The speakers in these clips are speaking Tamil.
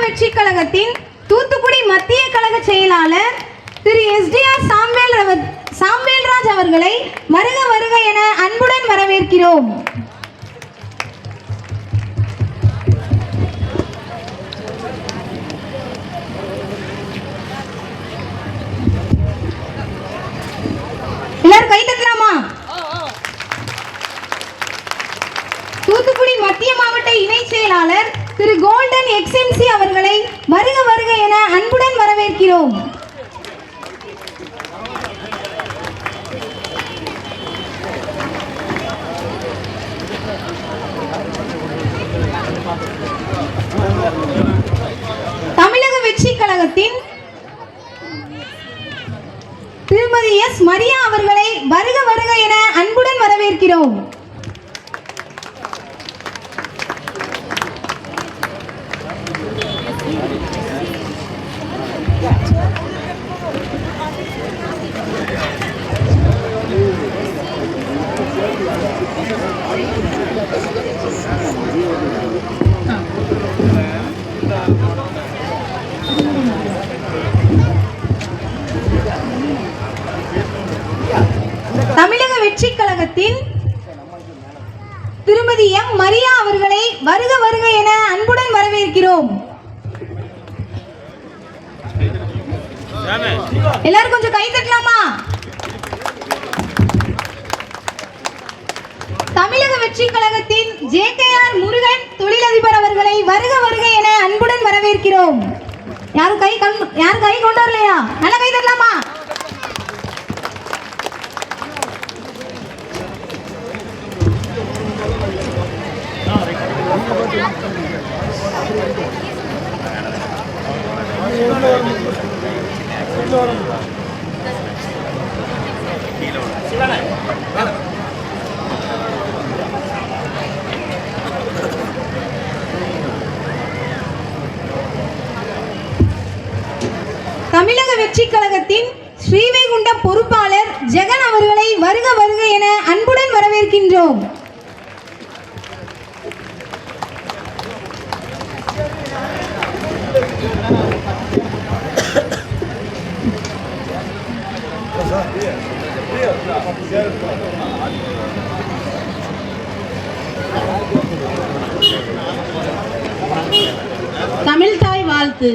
வெற்றி கழகத்தின் தூத்துக்குடி மத்திய கழக செயலாளர் திரு SDR சாம்வேல்ராஜ் அவர்களை வருக வருக என அன்புடன் வரவேற்கிறோம். எல்லாரும் கை தட்டலாமா? தூத்துக்குடி மத்திய மாவட்ட இணை செயலாளர் திரு கோல்டன் XMC அவர்களை வருக வருக என அன்புடன் வரவேற்கிறோம். தமிழக வெற்றி கழகத்தின் திருமதி மரியா அவர்களை வருக வருக என அன்புடன் வரவேற்கிறோம். தமிழக வெற்றி கழகத்தின் திருமதி மரியா அவர்களை வருக வருக என அன்புடன் வரவேற்கிறோம். எல்லாரும் கொஞ்சம் கை தட்டலாமா? தமிழக வெற்றி கழகத்தின் JKR முருகன் தொழிலதிபர் அவர்களை வருக வருக என அன்புடன் வரவேற்கிறோம். யாரும் கை கொண்டு வரலையா? நல்லா கை தட்டலாமா? தமிழக வெற்றி கழகத்தின் ஸ்ரீவைகுண்டம் பொறுப்பாளர் ஜெகன் அவர்களை வருக வருக என அன்புடன் வரவேற்கின்றோம். தமிழ் தாய் வாழ்த்து.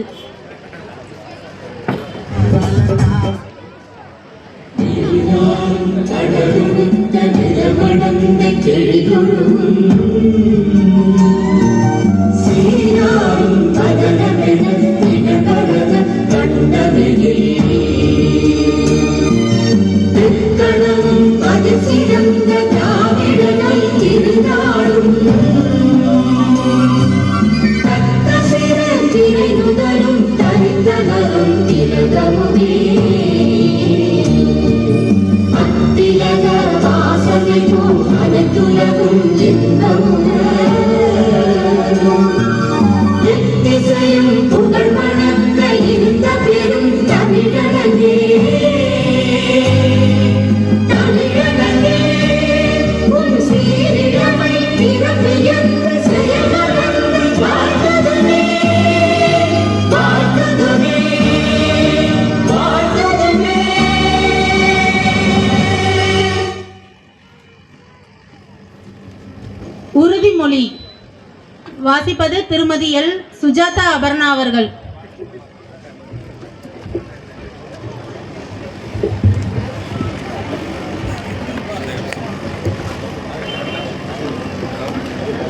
உறுதிமொழி வாசிப்பது திருமதி சுஜாதா அபர்ணா அவர்கள்.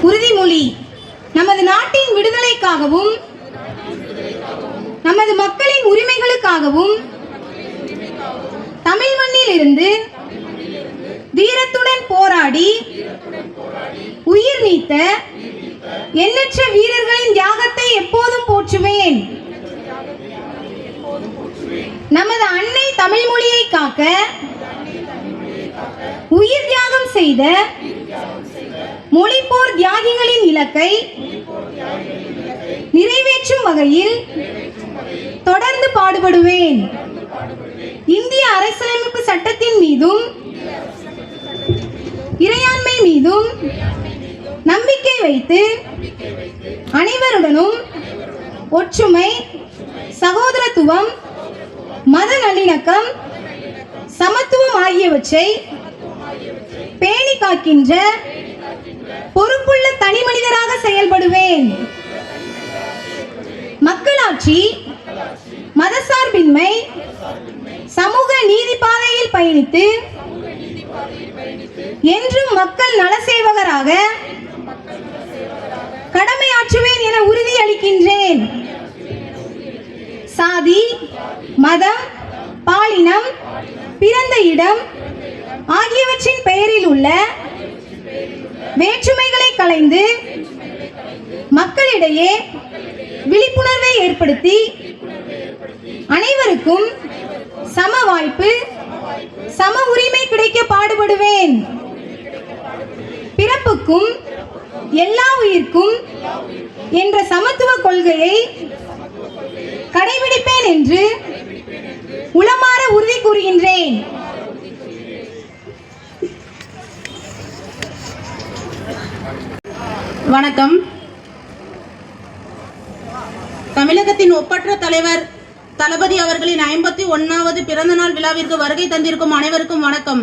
உறுதிமொழி. நமது நாட்டின் விடுதலைக்காகவும் நமது மக்களின் உரிமைகளுக்காகவும் தமிழ் மண்ணில் இருந்து வீரத்துடன் போராடி உயிர் நீத்த எண்ணற்ற வீரர்களின் தியாகத்தை எப்போதும் போற்றுவேன். நமது அன்னை தமிழ் மொழியை காக்க உயிர் தியாகம் செய்த மொழிப்போர் தியாகிகளின் இலக்கை நிறைவேற்றும் வகையில் தொடர்ந்து பாடுபடுவேன். இந்திய அரசியலமைப்பு சட்டத்தின் மீதும் இறையாண்மை மீதும் நம்பிக்கை வைத்து அனைவருடனும் ஒற்றுமை, சகோதரத்துவம், மத நல்லிணக்கம், சமத்துவம் ஆகியவற்றை பேணி காக்கின்ற பொறுப்புள்ள தனி மனிதராக செயல்படுவேன். மக்களாட்சி, மதசார்பின்மை, சமூக நீதி பாதையில் பயணித்து என்றும் மக்கள் நலசேவகராக கடமையாற்றுவேன் என உறுதியளிக்கின்றேன். சாதி, மதம், பாலினம், பிறந்த இடம் ஆகியவற்றின் பெயரில் உள்ள வேற்றுமைகளை களைந்து மக்களிடையே விழிப்புணர்வை ஏற்படுத்தி அனைவருக்கும் சம வாய்ப்பு, சம உரிமை கிடைக்க பாடுபடுவேன். பிறப்புக்கும் எல்லா உயிர்க்கும் என்ற சமத்துவ கொள்கையை கடைபிடிப்பேன் என்று உளமாற உறுதி கூறுகின்றேன். வணக்கம். தமிழகத்தின் ஒப்பற்ற தலைவர் தளபதி அவர்களின் 51வது பிறந்தநாள் விழாவிற்கு வருகை தந்திருக்கும் அனைவருக்கும் வணக்கம்.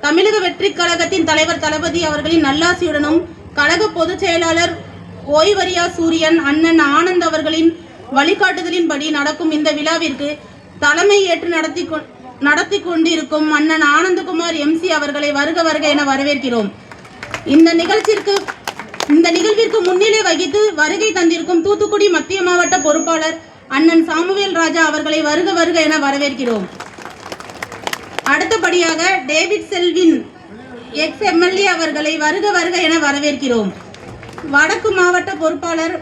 தமிழக வெற்றி கழகத்தின் தலைவர் தளபதி அவர்களின் நல்லாசியுடனும் கழக பொதுச் செயலாளர் ஓய்வரியா சூரியன் அண்ணன் ஆனந்த் அவர்களின் வழிகாட்டுதலின்படி நடக்கும் இந்த விழாவிற்கு தலைமை ஏற்று நடத்தி கொண்டிருக்கும் அண்ணன் ஆனந்தகுமார் MC அவர்களை வருக வருக என வரவேற்கிறோம். இந்த நிகழ்விற்கு முன்னிலை வகித்து வருகை தந்திருக்கும் தூத்துக்குடி மத்திய மாவட்ட பொறுப்பாளர் அண்ணன் சாமுவேல் ராஜா அவர்களை வருக வருக என வரவேற்கிறோம். அடுத்தபடியாக டேவிட் செல்வின் ex-MLA அவர்களை வருக வருக என வரவேற்கிறோம். வடக்கு மாவட்ட பொறுப்பாளர்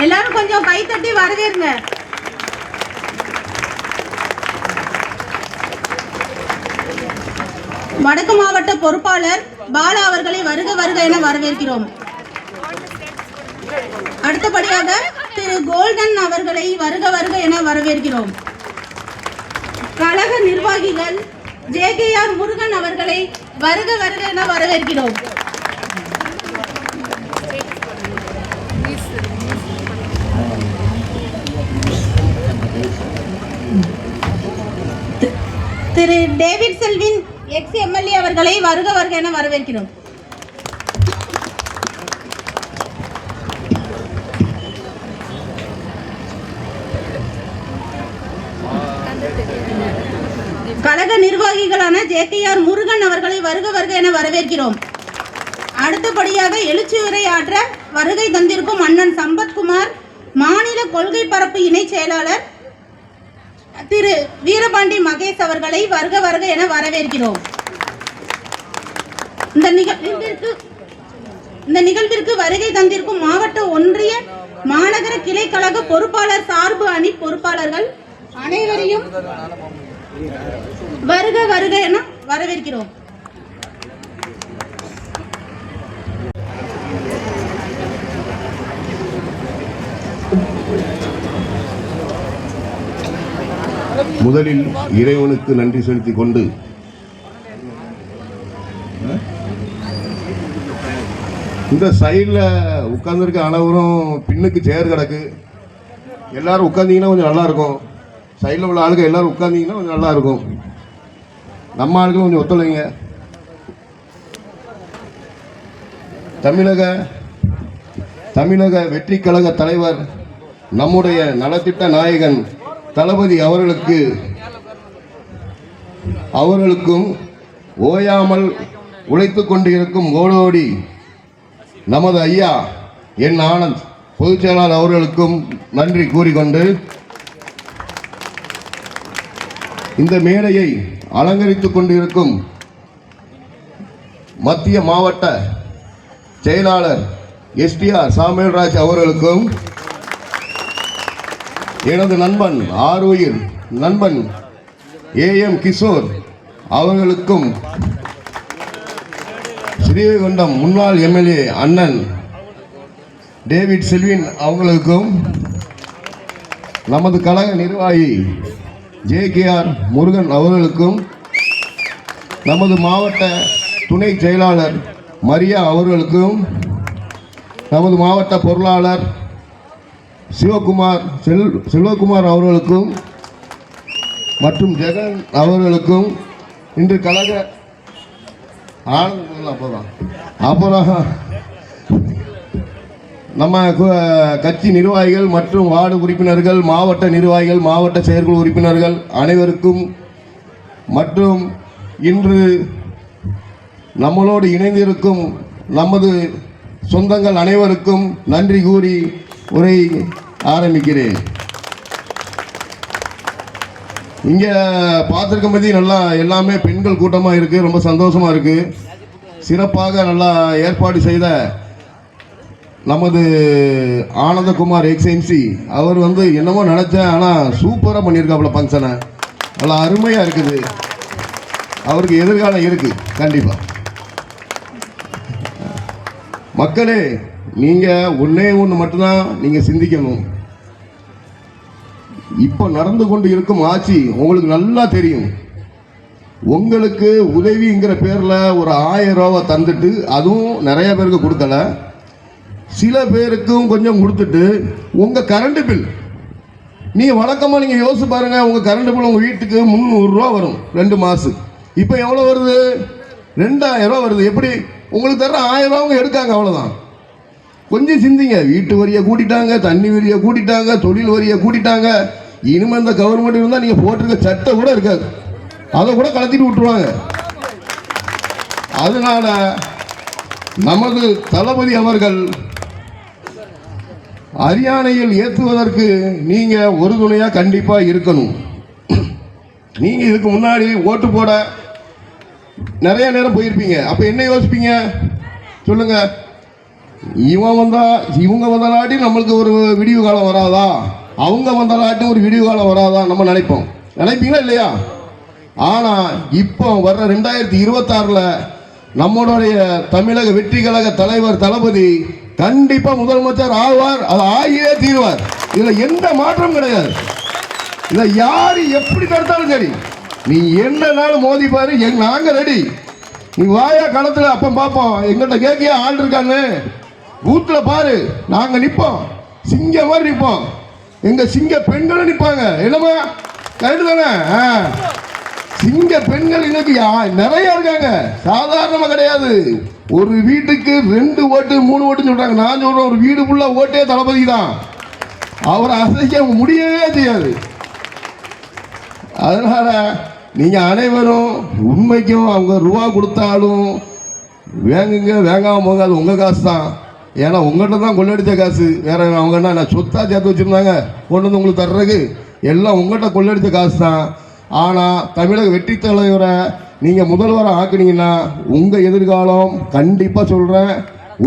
எல்லாரும் கொஞ்சம் கை தட்டி வரவேறுங்க. வடக்கு மாவட்ட பொறுப்பாளர் பாலா அவர்களை வருக வருக என வரவேற்கிறோம். அடுத்தபடியாக திரு கோல்டன் அவர்களை வருக வருக என வரவேற்கிறோம். கழக நிர்வாகிகள் JKR முருகன் அவர்களை வருக வருக என வரவேற்கிறோம். திரு டேவிட் செல்வின் ex-MLA அவர்களை வருக வருக என வரவேற்கிறோம். கழக நிர்வாகிகளான JKR முருகன் அவர்களை வருக வருக என வரவேற்கிறோம். அடுத்தபடியாக எழுச்சியுரை ஆற்ற வருகை தந்திருக்கும் அண்ணன் சம்பத்குமார் மாநில கொள்கை பரப்பு இணை செயலாளர் திரு வீரபாண்டி மகேஷ் அவர்களை வருக வருக என வரவேற்கிறோம். இந்த நிகழ்விற்கு வருகை தந்திருக்கும் மாவட்ட ஒன்றிய மாநகர கிளை கழக பொறுப்பாளர் சார்பு அணி பொறுப்பாளர்கள் அனைவரையும் வருக வருக என வரவேற்கிறோம். முதலில் இறைவனுக்கு நன்றி செலுத்திக் கொண்டு இந்த சைடில் உட்கார்ந்துருக்க அனைவரும் பின்னுக்கு சேர் கிடக்கு, எல்லாரும் உட்காந்தீங்கன்னா கொஞ்சம் நல்லா இருக்கும். சைடில் உள்ள ஆளுங்க எல்லாரும் உட்காந்தீங்கன்னா கொஞ்சம் நல்லா இருக்கும். நம்ம ஆளுகளும் கொஞ்சம் ஒத்துழைங்க. தமிழக வெற்றி கழக தலைவர் நம்முடைய நலத்திட்ட நாயகன் தளபதி அவர்களுக்கும் ஓயாமல் உழைத்து கொண்டிருக்கும் கோடோடி நமது ஐயா என் ஆனந்த் பொதுச் செயலாளர் அவர்களுக்கும் நன்றி கூறிக்கொண்டு இந்த மேடையை அலங்கரித்துக் கொண்டிருக்கும் மத்திய மாவட்ட செயலாளர் STR சாமுவேல்ராஜ் அவர்களுக்கும் எனது நண்பன் ஆருயிர் நண்பன் AM கிஷோர் அவர்களுக்கும் ஸ்ரீவைகுண்டம் முன்னாள் MLA அண்ணன் டேவிட் செல்வின் அவங்களுக்கும் நமது கழக நிர்வாகி ஜேகேஆர் முருகன் அவர்களுக்கும், நமது மாவட்ட துணை செயலாளர் மரியா அவர்களுக்கும், நமது மாவட்ட பொருளாளர் செல்வகுமார் அவர்களுக்கும் மற்றும் ஜெகன் அவர்களுக்கும், இன்று கழக அப்புறம் நம்ம கட்சி நிர்வாகிகள் மற்றும் வார்டு உறுப்பினர்கள், மாவட்ட நிர்வாகிகள், மாவட்ட செயற்குழு உறுப்பினர்கள் அனைவருக்கும் மற்றும் இன்று நம்மளோடு இணைந்திருக்கும் நமது சொந்தங்கள் அனைவருக்கும் நன்றி கூறி உரை ஆரம்பிக்கிறேன். இங்கே பார்த்துருக்க பற்றி நல்லா எல்லாமே பெண்கள் கூட்டமாக இருக்குது. ரொம்ப சந்தோஷமாக இருக்குது. சிறப்பாக நல்லா ஏற்பாடு செய்த நமது ஆனந்தகுமார் எக்ஸ்எம்சி அவர் என்னமோ நினச்சேன், ஆனால் சூப்பராக பண்ணியிருக்காப்புல ஃபங்க்ஷனை. நல்லா அருமையாக இருக்குது. அவருக்கு எதிர்காலம் இருக்குது கண்டிப்பாக. மக்களே, நீங்கள் ஒன்றே ஒன்று மட்டும்தான் நீங்கள் சிந்திக்கணும். இப்போ நடந்து கொண்டு இருக்கும் ஆட்சி உங்களுக்கு நல்லா தெரியும். உங்களுக்கு உதவிங்கிற பேரில் ஒரு 1000 ரூபாவை தந்துட்டு, அதுவும் நிறைய பேருக்கு கொடுக்கல, சில பேருக்கும் கொஞ்சம் கொடுத்துட்டு, உங்கள் கரண்ட் பில் நீங்கள் வழக்கமாக நீங்கள் யோசிச்சு பாருங்கள். உங்கள் கரண்ட் பில் உங்கள் வீட்டுக்கு 300 ரூபா வரும் 2 மாதம். இப்போ எவ்வளோ வருது? 2000 ரூபா வருது. எப்படி உங்களுக்கு தர 1000 ரூபா அவங்க எடுக்காங்க, அவ்வளோதான். கொஞ்சம் சிந்திங்க. வீட்டு வரியை கூட்டிட்டாங்க, தண்ணி வரியை கூட்டிட்டாங்க, தொழில் வரியை கூட்டிட்டாங்க. இனிமேல் இந்த கவர்மெண்ட் இருந்தால் நீங்கள் போட்டிருக்க சட்டை கூட இருக்காது, அதை கூட கலத்திட்டு விட்டுருவாங்க. அதனால நமது தளபதி அவர்கள் அரியணையில் ஏற்றுவதற்கு நீங்கள் உறுதுணையாக கண்டிப்பாக இருக்கணும். நீங்கள் இதுக்கு முன்னாடி ஓட்டு போட நிறைய நேரம் போயிருப்பீங்க. அப்போ என்ன யோசிப்பீங்க சொல்லுங்க? இவங்க வந்தாலாட்டி நம்மளுக்கு ஒரு விடிவு காலம் வராதா, அவங்க வந்தாலாட்டி ஒரு விடிவு காலம் வராதா நம்ம நினைப்பீங்களா இல்லையா? ஆனால் இப்போ வர்ற 2026 நம்மளுடைய தமிழக வெற்றி கழக தலைவர் தளபதி கண்டிப்பாக முதலமைச்சர் ஆவார். அது ஆகியே தீர்வார். இதில் எந்த மாற்றம் கிடையாது. இதை யார் எப்படி தடுத்தாலும் சரி, நீ என்னன்னாலும் மோதி பாரு, நாங்கள் ரெடி. நீ வாயா களத்தில் அப்போ பார்ப்போம். எங்கள்கிட்ட கேட்கியா ஆள் இருக்கான்னு பூத்தில் பாரு, நாங்கள் நிற்போம். சிங்க மாதிரி நிற்போம். எங்கள் சிங்க பெண்களும் நிற்பாங்க. என்னமா கரெக்டு தானே? சிங்க பெண்கள் இன்னைக்கு நிறைய இருக்காங்க, சாதாரணமாக கிடையாது. ஒரு வீட்டுக்கு 2 ஓட்டு 3 ஓட்டுன்னு சொல்றாங்க. நான் சொல்றேன், ஒரு வீடு ஃபுல்லா ஓட்டே தளபதி தான். அவரை அசைக்க முடியவே செய்யாது. அதனால நீங்க அனைவரும் உண்மைக்கும் அவங்க ரூபா கொடுத்தாலும் வேங்குங்க, வேங்காம போங்க, அது உங்க காசு தான். ஏன்னா உங்கள்கிட்ட தான் கொள்ளடிச்ச காசு. வேற அவங்க என்ன சொத்தா சேர்த்து வச்சிருந்தாங்க கொண்டு வந்து உங்களுக்கு தர்றதுக்கு? எல்லாம் உங்கள்கிட்ட கொள்ளடிச்ச காசு தான். ஆனால் தமிழக வெற்றி தலைவரை நீங்கள் முதல்வரை ஆக்குனீங்கன்னா உங்கள் எதிர்காலம் கண்டிப்பாக சொல்கிறேன்,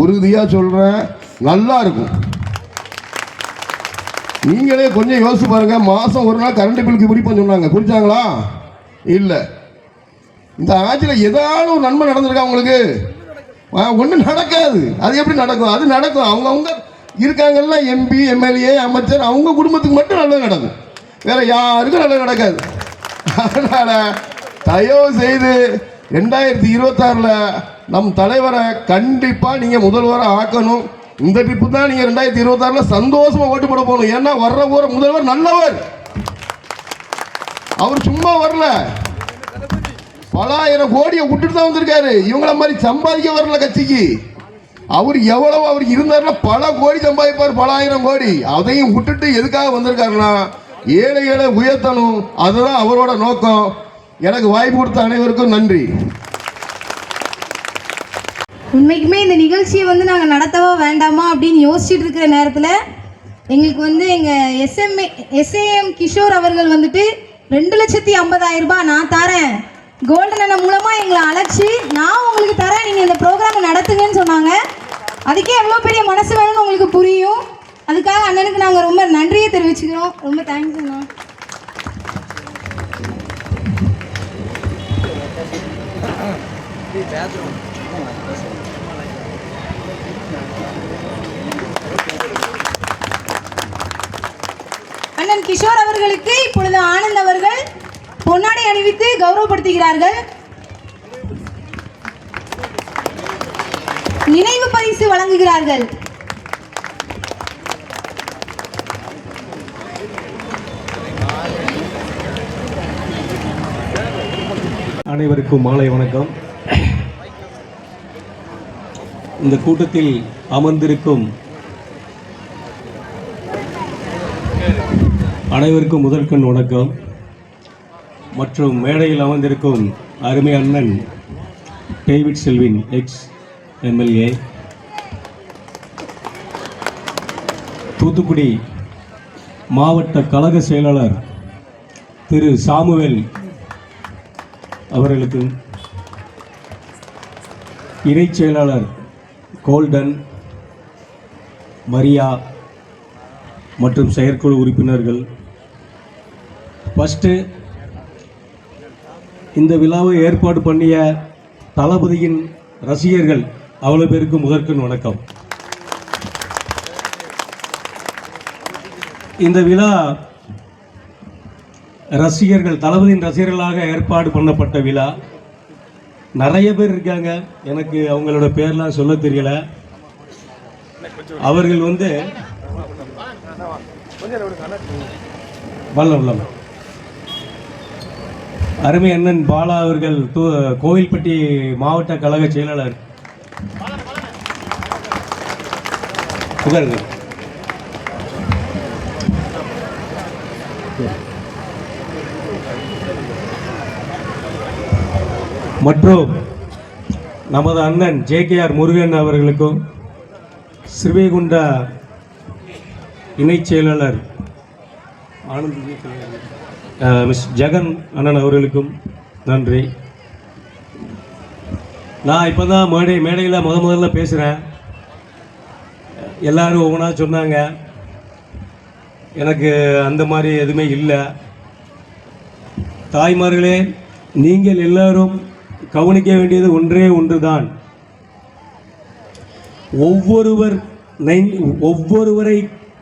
உறுதியாக சொல்கிறேன், நல்லா இருக்கும். நீங்களே கொஞ்சம் யோசிச்சு பாருங்க. மாதம் ஒரு நாள் கரண்ட் பில்லுக்கு குறிப்போம் சொன்னாங்க, குறிச்சாங்களா? இல்லை. இந்த ஆட்சியில் ஏதாவது ஒரு நன்மை நடந்திருக்கா உங்களுக்கு? ஒன்றும் நடக்காது. அது எப்படி நடக்கும்? அது நடக்கும் அவங்க இருக்காங்கல்ல, எம்பி எம்எல்ஏ அமைச்சர், அவங்க குடும்பத்துக்கு மட்டும் நல்லது நடக்கும், வேற யாருக்கும் நல்லது நடக்காது. அதனால தயவு செய்து 2026 நம் தலைவரை கண்டிப்பா நீங்க முதல்வரை ஆக்கணும். இந்த ட்ரிப்பு தான் நீங்க 2026 சந்தோஷமா ஓட்டு போட போகணும். ஏன்னா வர்ற போற முதல்வர் நல்லவர். அவர் சும்மா வரல, பல ஆயிரம் கோடியை விட்டுட்டு தான் வந்திருக்காரு. இவங்கள மாதிரி சம்பாதிக்க வரல கட்சிக்கு. அவர் எவ்வளவு அவருக்கு இருந்தாருன்னா பல கோடி சம்பாதிப்பார், பல ஆயிரம் கோடி. அதையும் விட்டுட்டு எதுக்காக வந்திருக்காருன்னா ஏழைகளை உயர்த்தணும். அதுதான் அவரோட நோக்கம். எனக்கு வாய்ப்பு கொடுத்த அனைவருக்கும் நன்றி. உண்மைக்குமே இந்த நிகழ்ச்சியை நாங்கள் நடத்தவா வேண்டாமா அப்படின்னு யோசிச்சுட்டு இருக்கிற நேரத்தில் எங்களுக்கு எங்கள் எஸ்ஏஎம் கிஷோர் அவர்கள் 2,50,000 ரூபாய் நான் தரேன், கோல்டன் அண்ணன் மூலமாக எங்களை அழைச்சி நான் உங்களுக்கு தரேன், நீங்கள் இந்த ப்ரோக்ராமை நடத்துங்கன்னு சொன்னாங்க. அதுக்கே எவ்வளோ பெரிய மனசு வேணும்னு உங்களுக்கு புரியும். அதுக்காக அண்ணனுக்கு நாங்கள் ரொம்ப நன்றியை தெரிவிச்சுக்கிறோம். ரொம்ப தேங்க்ஸ் அண்ணா. அண்ணன் அண்ணன் கிஷோர் அவர்களுக்கு இப்பொழுது ஆனந்த் அவர்கள் பொன்னாடை அணிவித்து கௌரவப்படுத்துகிறார்கள். நினைவு பரிசு வழங்குகிறார்கள். அனைவருக்கும் மாலை வணக்கம். இந்த கூட்டத்தில் அமர்ந்திருக்கும் அனைவருக்கும் முதற்கண் வணக்கம். மற்றும் மேடையில் அமர்ந்திருக்கும் அருமை அண்ணன் David Selvin ex MLA, Thoothukudi மாவட்ட கழக செயலாளர் திரு சாமுவேல் அவர்களுக்கும், இணைச் செயலாளர் கோல்டன், மரியா மற்றும் செயற்குழு உறுப்பினர்கள், ஃபஸ்ட்டு இந்த விழாவை ஏற்பாடு பண்ணிய தளபதியின் ரசிகர்கள் அவ்வளோ பேருக்கு முதற்கண் வணக்கம். இந்த விழா ரசிகர்கள், தளபதியின் ரசிகர்களாக ஏற்பாடு பண்ணப்பட்ட விழா. நிறைய பேர் இருக்காங்க, எனக்கு அவங்களோட பேர்லாம் சொல்ல தெரியல. அவர்கள் வந்து வல்லம் அருமை அண்ணன் பாலா அவர்கள் கோவில்பட்டி மாவட்ட கழக செயலாளர். மற்றும் நமது அண்ணன் ஜேகேஆர் முருகன் அவர்களுக்கும், ஸ்ரீவைகுண்டா இணைச் செயலாளர் ஆனந்த் மிஸ் ஜெகன் அண்ணன் அவர்களுக்கும் நன்றி. நான் இப்போ தான் மேடையில் முதல்ல பேசுகிறேன். எல்லோரும் ஒவ்வொன்றா சொன்னாங்க, எனக்கு அந்த மாதிரி எதுவுமே இல்லை. தாய்மார்களே, நீங்கள் எல்லாரும் கவனிக்க வேண்டியது ஒன்றே ஒன்றுதான். ஒவ்வொருவரை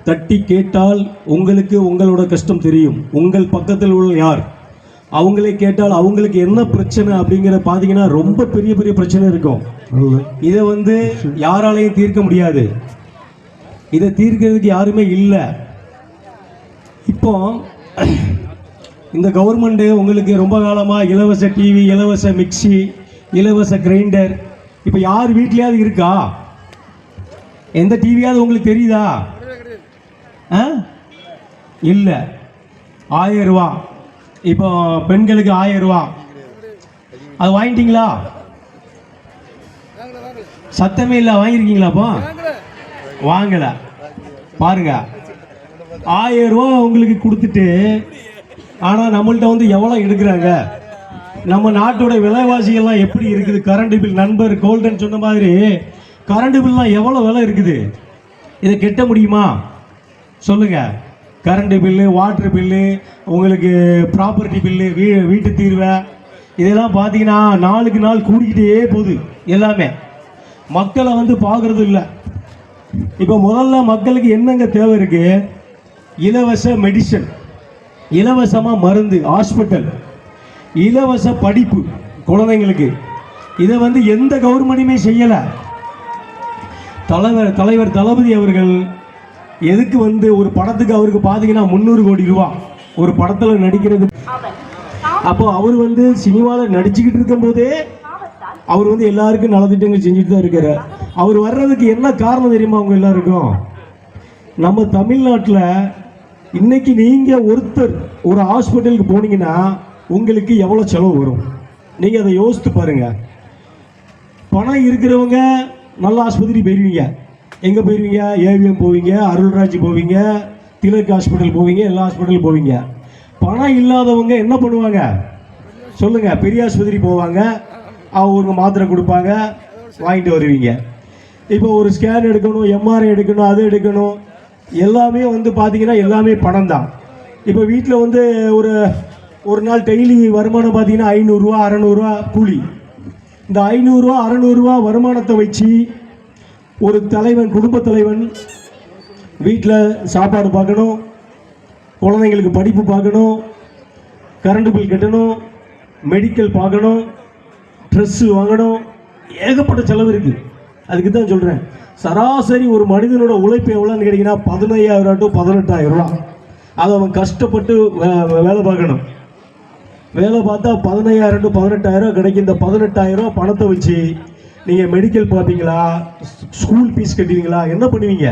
தட்டி கேட்டால் உங்களுக்கு உங்களோட கஷ்டம் தெரியும். உங்கள் பக்கத்தில் உள்ள யார், அவங்களே கேட்டால் அவங்களுக்கு என்ன பிரச்சனை அப்படிங்கிற பார்த்தீங்கன்னா ரொம்ப பெரிய பெரிய பிரச்சனை இருக்கும். இதை வந்து யாராலையும் தீர்க்க முடியாது. இதை தீர்க்கிறதுக்கு யாருமே இல்லை. இப்போ இந்த கவர்மெண்ட்டு உங்களுக்கு ரொம்ப காலமாக இலவச டிவி, இலவச மிக்சி, இலவச கிரைண்டர், இப்போ யார் வீட்லையாவது இருக்கா? எந்த டிவியாவது உங்களுக்கு தெரியுதா? இல்லை. 1000 ரூபா, இப்போ பெண்களுக்கு 1000 ரூபா, அது வாங்கிட்டீங்களா? சத்தமே இல்லை. வாங்கியிருக்கீங்களாப்பா? வாங்கலை. பாருங்க, 1000 ரூபா உங்களுக்கு கொடுத்துட்டு, ஆனால் நம்மள்கிட்ட வந்து எவ்வளோ எடுக்கிறாங்க? நம்ம நாட்டோட விலைவாசிகள்லாம் எப்படி இருக்குது? கரண்ட் பில், நண்பர் கோல்டன் சொன்ன மாதிரி கரண்ட் பில்லாம் எவ்வளோ விலை இருக்குது? இதை கட்ட முடியுமா சொல்லுங்க? கரண்ட் பில்லு, வாட்டர் பில்லு, உங்களுக்கு ப்ராப்பர்ட்டி பில்லு, வீட்டு தீர்வை, இதெல்லாம் பார்த்தீங்கன்னா நாளுக்கு நாள் கூடிக்கிட்டே போகுது. எல்லாமே மக்களை வந்து பார்க்குறது இல்லை. இப்போ முதல்ல மக்களுக்கு என்னங்க தேவை இருக்கு? இலவச மெடிசன், இலவசமாக மருந்து, ஹாஸ்பிட்டல், இலவச படிப்பு குழந்தைங்களுக்கு. இதை வந்து எந்த கவர்மெண்ட்டுமே செய்யலை. தலைவர் தளபதி அவர்கள் எதுக்கு வந்து ஒரு படத்துக்கு அவருக்கு பார்த்தீங்கன்னா 300 கோடி ரூபா ஒரு படத்தில் நடிக்கிறது. அப்போ அவர் வந்து சினிமாவில் நடிச்சுக்கிட்டு இருக்கும்போதே அவர் வந்து எல்லாருக்கும் நலத்திட்டங்கள் செஞ்சுட்டு தான் இருக்காரு. அவர் வர்றதுக்கு என்ன காரணம் தெரியுமா? அவங்க எல்லாருக்கும், நம்ம தமிழ்நாட்டில் இன்னைக்கு நீங்கள் ஒருத்தர் ஒரு ஹாஸ்பிட்டலுக்கு போனீங்கன்னா உங்களுக்கு எவ்வளோ செலவு வரும்? நீங்கள் அதை யோசித்து பாருங்கள். பணம் இருக்கிறவங்க நல்ல ஆஸ்பத்திரி போயிருவீங்க. எங்கே போயிருவீங்க? ஏவிஎம் போவீங்க, அருள்ராஜ் போவீங்க, திலக் ஹாஸ்பிட்டல் போவீங்க, எல்லா ஹாஸ்பிட்டலும் போவீங்க. பணம் இல்லாதவங்க என்ன பண்ணுவாங்க சொல்லுங்கள்? பெரிய ஆஸ்பத்திரி போவாங்க, அவங்க மாத்திரை கொடுப்பாங்க, வாங்கிட்டு வருவீங்க. இப்போ ஒரு ஸ்கேன் எடுக்கணும், எம்ஆர்ஐ எடுக்கணும், அது எடுக்கணும், எல்லாமே வந்து பார்த்தீங்கன்னா எல்லாமே பணம் தான். இப்போ வீட்டில் வந்து ஒரு நாள் டெய்லி வருமானம் பார்த்தீங்கன்னா 500 ரூபா 600 ரூபா கூலி. இந்த 500 ரூபா 600 ரூபா வருமானத்தை வச்சு ஒரு தலைவன், குடும்ப தலைவன் வீட்டில் சாப்பாடு பார்க்கணும், குழந்தைங்களுக்கு படிப்பு பார்க்கணும், கரண்ட் பில் கட்டணும், மெடிக்கல் பார்க்கணும், ட்ரெஸ்ஸு வாங்கணும், ஏகப்பட்ட செலவு இருக்குது. அதுக்கு தான் சொல்கிறேன், சராசரி ஒரு மனிதனோட உழைப்பு எவ்வளோன்னு கேட்டிங்கன்னா 15,000 to 18,000 ரூபா. அதை அவன் கஷ்டப்பட்டு வேலை பார்க்கணும். வேலை பார்த்தா 15,000 to 18,000 கிடைக்கும். இந்த 18,000 ரூபா பணத்தை வச்சு நீங்கள் மெடிக்கல் பார்ப்பீங்களா, ஸ்கூல் ஃபீஸ் கட்டுவீங்களா, என்ன பண்ணுவீங்க?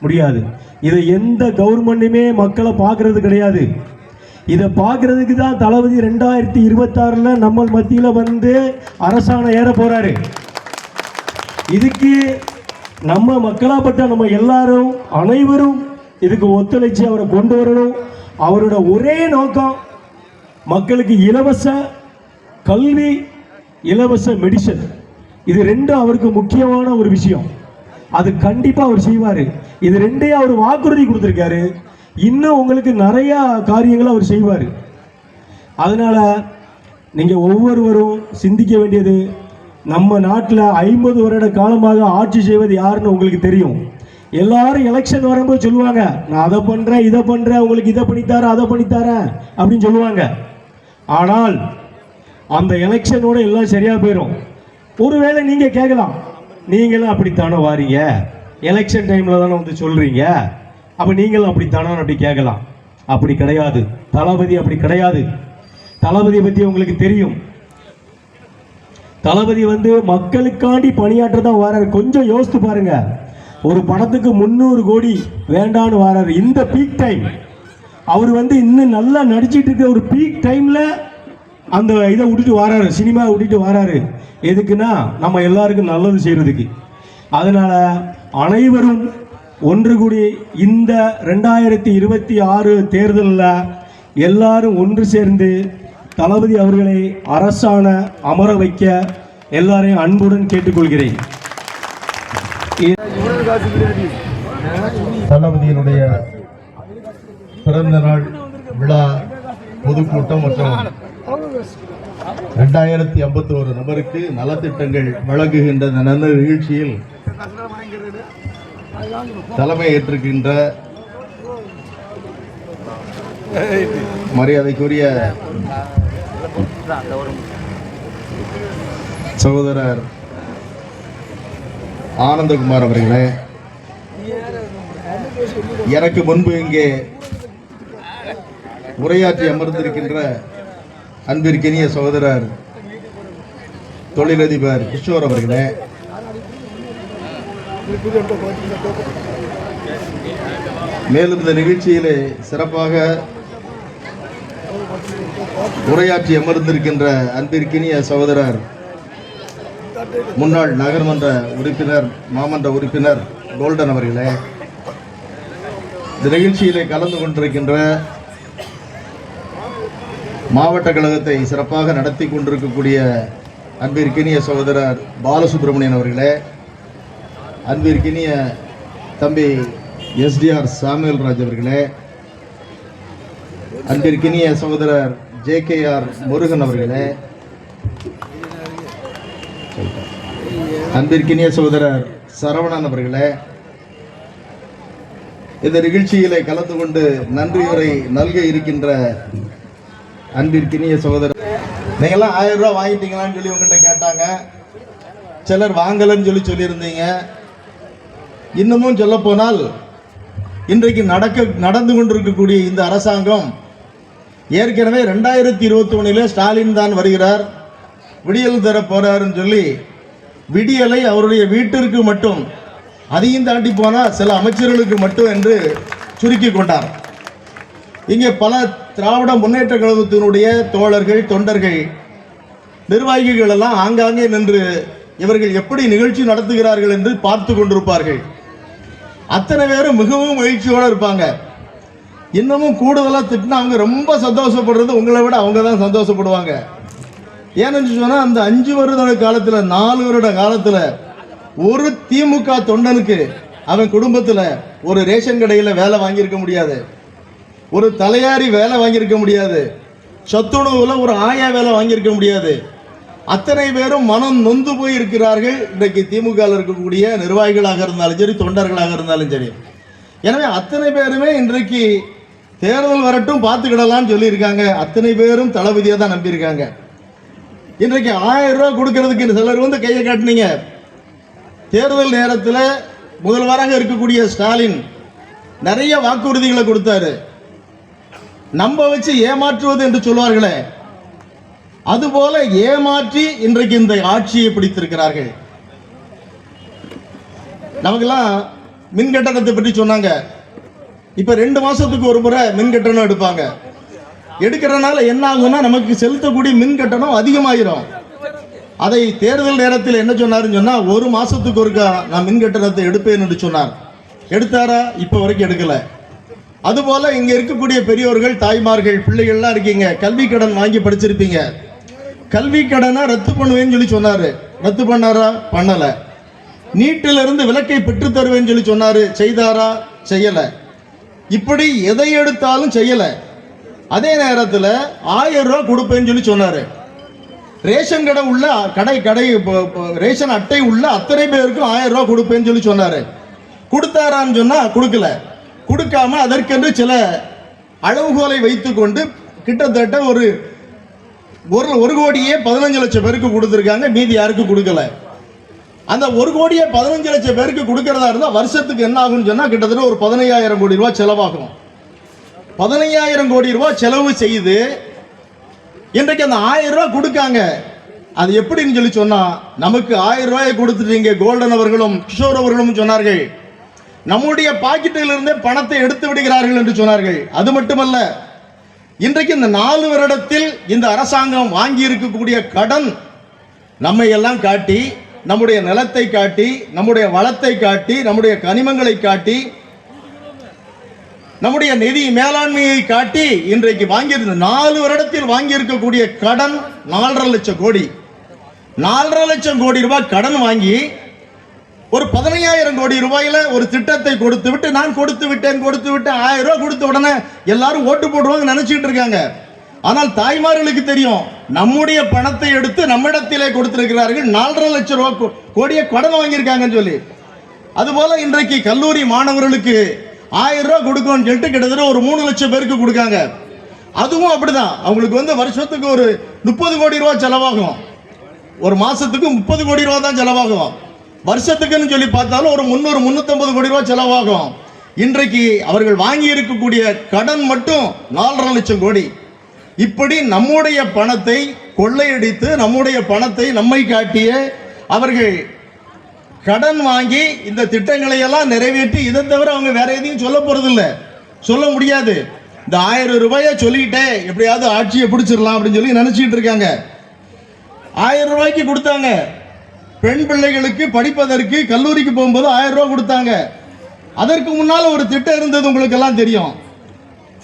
முடியாது. இதை எந்த கவர்மெண்ட்டுமே மக்களை பார்க்கறது கிடையாது. இதை பார்க்கறதுக்கு தான் தளபதி 2026 நம்ம மத்தியில் வந்து அரசாணை ஏற போகிறாரு. இதுக்கு நம்ம மக்களாப்பட்ட நம்ம எல்லாரும் அனைவரும் இதுக்கு ஒத்துழைச்சி அவரை கொண்டு வரணும். அவரோட ஒரே நோக்கம் மக்களுக்கு இலவச கல்வி, இலவச மெடிசன், இது ரெண்டும் அவருக்கு முக்கியமான ஒரு விஷயம். அது கண்டிப்பாக அவர் செய்வார். இது ரெண்டையும் அவர் வாக்குறுதி கொடுத்துருக்காரு. இன்னும் உங்களுக்கு நிறையா காரியங்களை அவர் செய்வார். அதனால் நீங்கள் ஒவ்வொருவரும் சிந்திக்க வேண்டியது, நம்ம நாட்டில் 50 வருட காலமாக ஆட்சி செய்வது யாருன்னு உங்களுக்கு தெரியும். எல்லாரும் எலெக்ஷன் வரும்போது சொல்லுவாங்க, நான் அதை பண்ணுறேன், இதை பண்ணுறேன், உங்களுக்கு இதை பண்ணித்தரேன், அதை பண்ணித்தரேன் அப்படின்னு சொல்லுவாங்க. ஆனால் அந்த எலெக்ஷனோட எல்லாம் சரியாக போயிடும். ஒருவேளை நீங்கள் கேட்கலாம், நீங்களும் அப்படித்தானே வாரீங்க, எலெக்ஷன் டைமில் தானே வந்து சொல்கிறீங்க, அப்போ நீங்களும் அப்படித்தானே அப்படி கேட்கலாம். அப்படி கிடையாது. தளபதி அப்படி கிடையாது. தளபதியை பற்றி உங்களுக்கு தெரியும். தளபதி வந்து மக்களுக்காண்டி பணியாற்ற தான் வராரு. கொஞ்சம் யோசித்து பாருங்க, ஒரு படத்துக்கு 300 கோடி வேண்டான்னு வராரு. இந்த பீக் டைம் அவர் வந்து இன்னும் நல்லா நடிச்சிட்டு இருக்க ஒரு பீக் டைம்ல அந்த இதை விட்டுட்டு வராரு, சினிமா விட்டுட்டு வராரு. எதுக்குன்னா நம்ம எல்லாருக்கும் நல்லது செய்யறதுக்கு. அதனால அனைவரும் ஒன்று கூடி இந்த 2026 தேர்தலில் எல்லாரும் ஒன்று சேர்ந்து தளபதி அவர்களை அரசாண அமர வைக்க எல்லாரையும் அன்புடன் கேட்டுக்கொள்கிறேன். தளபதியினுடைய பிறந்த நாள் விழா பொதுக்கூட்டம் மற்றும் 2051 நபருக்கு நலத்திட்டங்கள் வழங்குகின்ற நல்ல நிகழ்ச்சியில் தலைமை ஏற்றிருக்கின்ற மரியாதைக்குரிய சகோதரர் ஆனந்தகுமார் அவர்களே, எனக்கு முன்பு இங்கே உரையாற்றி அமர்ந்திருக்கின்ற அன்பிற்கினிய சகோதரர் தொழிலதிபர் கிஷோர் அவர்களே, மேலும் இந்த நிகழ்ச்சியிலே சிறப்பாக உரையாற்றி அமர்ந்திருக்கின்ற அன்பிற்கினிய சகோதரர் முன்னாள் நகர்மன்ற உறுப்பினர், மாமன்ற உறுப்பினர் கோல்டன் அவர்களே, இந்த நிகழ்ச்சியிலே கலந்து கொண்டிருக்கின்ற மாவட்ட கழகத்தை சிறப்பாக நடத்தி கொண்டிருக்கக்கூடிய அன்பிற்கினிய சகோதரர் பாலசுப்ரமணியன் அவர்களே, அன்பிற்கினிய தம்பி SDR சாமுவேல் ராஜ் அவர்களே, அன்பிற்கினிய சகோதரர் JKR முருகன் அவர்களே, அன்பிற்கினிய சகோதரர் சரவணன் அவர்களே, இந்த நிகழ்ச்சியிலே கலந்து கொண்டு நன்றியுரை நல்க இருக்கின்ற அன்பிற்கினிய சகோதரர், நீங்களாம் 1000 ரூபா வாங்கிட்டீங்களான்னு சொல்லி உங்கள்கிட்ட கேட்டாங்க. சிலர் வாங்கலன்னு சொல்லியிருந்தீங்க. இன்னமும் சொல்ல போனால் இன்றைக்கு நடந்து கொண்டிருக்கக்கூடிய இந்த அரசாங்கம் ஏற்கனவே 2021 ஸ்டாலின் தான் வருகிறார், விடியல் தர போறாருன்னு சொல்லி விடியலை அவருடைய வீட்டிற்கு மட்டும், அதையும் தாண்டி போனால் சில அமைச்சர்களுக்கு மட்டும் என்று சுருக்கி கொண்டார். இங்கே பல திராவிட முன்னேற்ற கழகத்தினுடைய தோழர்கள், தொண்டர்கள், நிர்வாகிகள் எல்லாம் ஆங்காங்கே நின்று இவர்கள் எப்படி நிகழ்ச்சி நடத்துகிறார்கள் என்று பார்த்து கொண்டிருப்பார்கள். அத்தனை பேரும் மிகவும் மகிழ்ச்சியோடு இருப்பாங்க. இன்னமும் கூடுதலாக திட்டினா அவங்க ரொம்ப சந்தோஷப்படுறது உங்களை விட அவங்க தான் சந்தோஷப்படுவாங்க. ஏன்னு சொன்னால் அந்த 5 வருட காலத்தில், 4 வருட காலத்தில் ஒரு திமுக தொண்டனுக்கு அவன் குடும்பத்தில் ஒரு ரேஷன் கடையில் வேலை வாங்கியிருக்க முடியாது, ஒரு தலையாரி வேலை வாங்கியிருக்க முடியாது, சத்துணவுல ஒரு ஆயா வேலை வாங்கியிருக்க முடியாது. அத்தனை பேரும் மனம் நொந்து போய் இருக்கிறார்கள். இன்றைக்கு திமுக இருக்கக்கூடிய நிர்வாகிகளாக இருந்தாலும் சரி, தொண்டர்களாக இருந்தாலும் சரி. எனவே அத்தனை பேருமே இன்றைக்கு தேர்தல் வரட்டும் பார்த்துக்கிடலாம்னு சொல்லியிருக்காங்க. அத்தனை பேரும் தளபதியை தான் நம்பியிருக்காங்க. இன்றைக்கு 1000 ரூபா கொடுக்கறதுக்கு சிலர் வந்து கையை காட்டினீங்க. தேர்தல் நேரத்தில் முதல்வராக இருக்கக்கூடிய ஸ்டாலின் நிறைய வாக்குறுதிகளை கொடுத்தாரு. நம்ப வச்சு ஏமாற்றுவது என்று சொல்வார்களே, அதுபோல ஏமாற்றி இன்றைக்கு இந்த ஆட்சியை பிடித்திருக்கிறார்கள். நமக்கெல்லாம் மின் கட்டணத்தை பற்றி சொன்னாங்க. இப்ப 2 மாசத்துக்கு ஒரு முறை மின் கட்டணம் எடுப்பாங்க. எடுக்கிறனால என்ன ஆகும்னா நமக்கு செலுத்தக்கூடிய மின் கட்டணம் அதிகமாயிரும். அதை தேர்தல் நேரத்தில் என்ன சொன்னாருன்னு சொன்னா, 1 மாசத்துக்கு ஒருக்கா நான் மின் கட்டணத்தை எடுப்பேன் என்று சொன்னார். எடுத்தாரா? இப்ப வரைக்கும் எடுக்கல. அதுபோல இங்க இருக்கக்கூடிய பெரியோர்கள், தாய்மார்கள், பிள்ளைகள்லாம் இருக்கீங்க, கல்வி கடன் வாங்கி படிச்சிருப்பீங்க. கல்வி கடனை ரத்து பண்ணுவேன்னு சொல்லி சொன்னாரு. ரத்து பண்ணாரா? பண்ணல. நீட்டிலிருந்து விலக்கை பெற்று தருவேன்னு சொல்லி சொன்னாரு. செய்தாரா? செய்யல. இப்படி எதை எடுத்தாலும் செய்யல. அதே நேரத்தில் 1000 ரூபா கொடுப்பேன்னு சொல்லி சொன்னாரு. ரேஷன் கடை உள்ள ரேஷன் அட்டை உள்ள அத்தனை பேருக்கும் 1000 ரூபா கொடுப்பேன்னு சொல்லி சொன்னாரு. கொடுத்தாரான்னு சொன்னா கொடுக்கல. கொடுக்காம அதற்கென்று சில அளவுகோலை வைத்துக்கொண்டு கிட்டத்தட்ட ஒரு 1 கோடியே 15 லட்சம் பேருக்கு கொடுத்துருக்காங்க. மீதி யாருக்கு கொடுக்கல. அந்த 1 கோடியே 15 லட்சம் பேருக்கு கொடுக்கறதா இருந்தால் வருஷத்துக்கு என்ன ஆகும்னு சொன்னா கிட்டத்தட்ட ஒரு 15,000 கோடி ரூபாய் செலவாகும். 15,000 கோடி ரூபாய் செலவு செய்து இன்றைக்கு அந்த 1000 ரூபாய் கொடுக்காங்க. அது எப்படின்னு சொல்லி சொன்னா, நமக்கு 1000 ரூபாயை கொடுத்துட்டீங்க கோல்டன் அவர்களும் கிஷோர் அவர்களும் சொன்னார்கள். நம்முடைய பாக்கெட்டில் இருந்தே பணத்தை எடுத்து விடுகிறார்கள் என்று சொன்னார்கள். அது மட்டுமல்ல, இன்றைக்கு இந்த 4 வருடத்தில் இந்த அரசாங்கம் வாங்கி இருக்கக்கூடிய கடன் நம்மை எல்லாம் காட்டி, நம்முடைய நிலத்தை காட்டி, நம்முடைய வளத்தை காட்டி, நம்முடைய கனிமங்களை காட்டி, நம்முடைய நிதி மேலாண்மையை காட்டி இன்றைக்கு வாங்கியிருந்த 4 வருடத்தில் வாங்கி இருக்கக்கூடிய கடன் 4.5 லட்சம் கோடி. 4.5 லட்சம் கோடி ரூபாய் கடன் வாங்கி ஒரு 15,000 கோடி ரூபாயில ஒரு திட்டத்தை கொடுத்து விட்டு, நான் கொடுத்து விட்டேன் 1000 ரூபாய் கொடுத்த உடனே எல்லாரும் ஓட்டு போடுவாங்க நினைச்சிட்டு இருக்காங்க. ஆனால் தாய்மார்களுக்கு தெரியும், நம்முடைய பணத்தை எடுத்து நம்மிடத்திலே கொடுத்திருக்கிறார்கள். 4.5 லட்சம் ரூபாய் கோடியை கடன் வாங்கியிருக்காங்கன்னு சொல்லி. அதுபோல இன்றைக்கு கல்லூரி மாணவர்களுக்கு 1000 ரூபாய் கொடுக்கணும்னு சொல்லிட்டு கிட்டத்தட்ட ஒரு 3 லட்சம் பேருக்கு கொடுக்காங்க. அதுவும் அப்படிதான். அவங்களுக்கு வந்து வருஷத்துக்கு ஒரு 30 கோடி ரூபாய் செலவாகும். ஒரு மாசத்துக்கு 30 கோடி ரூபாய் தான் செலவாகும். வருஷத்துக்குன்னு சொல்லி பார்த்தாலும் ஒரு 300-350 கோடி ரூபாய் செலவாகும். இன்றைக்கு அவர்கள் வாங்கி இருக்கக்கூடிய கடன் மட்டும் 4.5 லட்சம் கோடி. இப்படி நம்முடைய பணத்தை கொள்ளையடித்து, நம்முடைய பணத்தை நம்மை காட்டிய அவர்கள் கடன் வாங்கி இந்த திட்டங்களை எல்லாம் நிறைவேற்றி, இதை தவிர அவங்க வேற எதையும் சொல்ல போறதில்லை, சொல்ல முடியாது. இந்த 1000 ரூபாயை சொல்லிக்கிட்டே எப்படியாவது ஆட்சியை பிடிச்சிடலாம் அப்படின்னு சொல்லி நினைச்சிட்டு இருக்காங்க. 1000 ரூபாய்க்கு கொடுத்தாங்க. பெண் பிள்ளைகளுக்கு படிப்பதற்கு கல்லூரிக்கு போகும்போது 1000 ரூபாய் கொடுத்தாங்க. அதற்கு முன்னால் ஒரு திட்டம் இருந்தது, உங்களுக்கு எல்லாம் தெரியும்.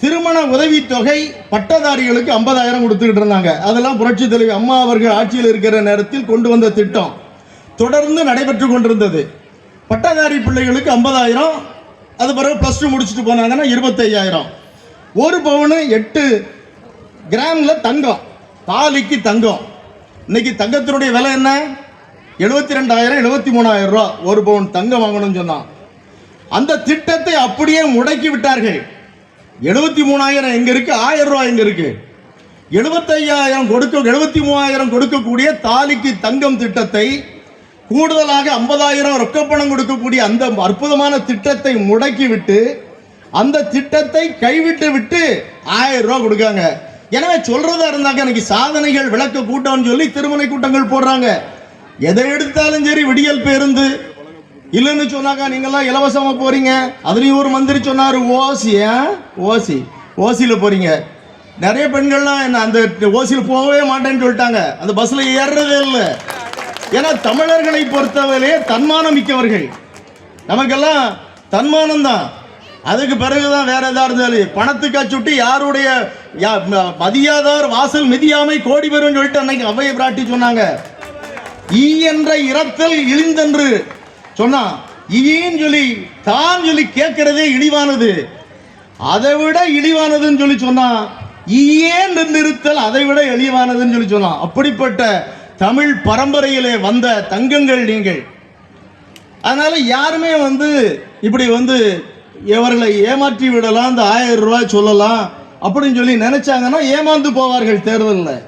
திருமண உதவித்தொகை பட்டதாரிகளுக்கு 50,000 கொடுத்துக்கிட்டு இருந்தாங்க. அதெல்லாம் புரட்சி தலைவி அம்மா அவர்கள் ஆட்சியில் இருக்கிற நேரத்தில் கொண்டு வந்த திட்டம் தொடர்ந்து நடைபெற்று கொண்டிருந்தது. பட்டதாரி பிள்ளைகளுக்கு 50,000, அது பிறகு +2 முடிச்சுட்டு போனாங்கன்னா 25,000. 1 பவுன் 8 கிராம்ல தங்கம், தாலிக்கு தங்கம். இன்னைக்கு தங்கத்தினுடைய விலை என்ன? 72,000 73,000 ரூபா 1 பவுன் தங்கம் வாங்கணும்னு சொன்னா. அந்த திட்டத்தை அப்படியே முடக்கி விட்டார்கள். 73,000 எங்க இருக்கு? 1000 ரூபாய் எங்க இருக்கு? 73,000 கொடுக்கக்கூடிய தாலிக்கு தங்கம் திட்டத்தை, கூடுதலாக 50,000 ரொக்கப்பணம் கொடுக்கக்கூடிய அந்த அற்புதமான திட்டத்தை முடக்கி விட்டு, அந்த திட்டத்தை கைவிட்டு விட்டு 1000 ரூபாய் கொடுக்காங்க. எனவே சொல்றதா இருந்தாக்க இன்னைக்கு சாதனைகள் விளக்க கூட்டம்னு சொல்லி திருமண கூட்டங்கள் போடுறாங்க. எதை எடுத்தாலும் சரி, விடியல் பேருந்து இல்லைன்னு சொன்னாக்கா நீங்கெல்லாம் இலவசமா போறீங்க. அதுலயும் ஒரு மந்திரி சொன்னாரு, ஓசியில போறீங்க. நிறைய பெண்கள்லாம் என்ன அந்த ஓசியில் போகவே மாட்டேன்னு சொல்லிட்டாங்க, அந்த பஸ்ல ஏறுறதே இல்லை. ஏன்னா தமிழர்களை பொறுத்தவரையிலே தன்மானம் மிக்கவர்கள். நமக்கெல்லாம் தன்மானம் தான். அதுக்கு பிறகுதான் வேற ஏதாவது இருந்தாலும் பணத்துக்கா சுட்டி யாருடைய மதியாதார் வாசல் மிதியாமை கோடி பெறும் சொல்லிட்டு அன்னைக்கு அவையை பிராட்டி சொன்னாங்க. ஈ என்ற இரத்தல் இழிந்தென்று சொன்னா, ஈன்னு சொல்லி தான் சொல்லி கேட்கிறதே இழிவானது, அதை விட இழிவானதுன்னு சொல்லி சொன்னா, ஈயேன் நிறுத்தல் அதை விட எளிவானதுன்னு சொல்லி சொன்னான். அப்படிப்பட்ட தமிழ் பரம்பரையிலே வந்த தங்கங்கள் நீங்கள். அதனால யாருமே இப்படி இவர்களை ஏமாற்றி விடலாம், இந்த 1000 ரூபாய் சொல்லலாம் அப்படின்னு சொல்லி நினைச்சாங்கன்னா ஏமாந்து போவார்கள் தேர்தலில்.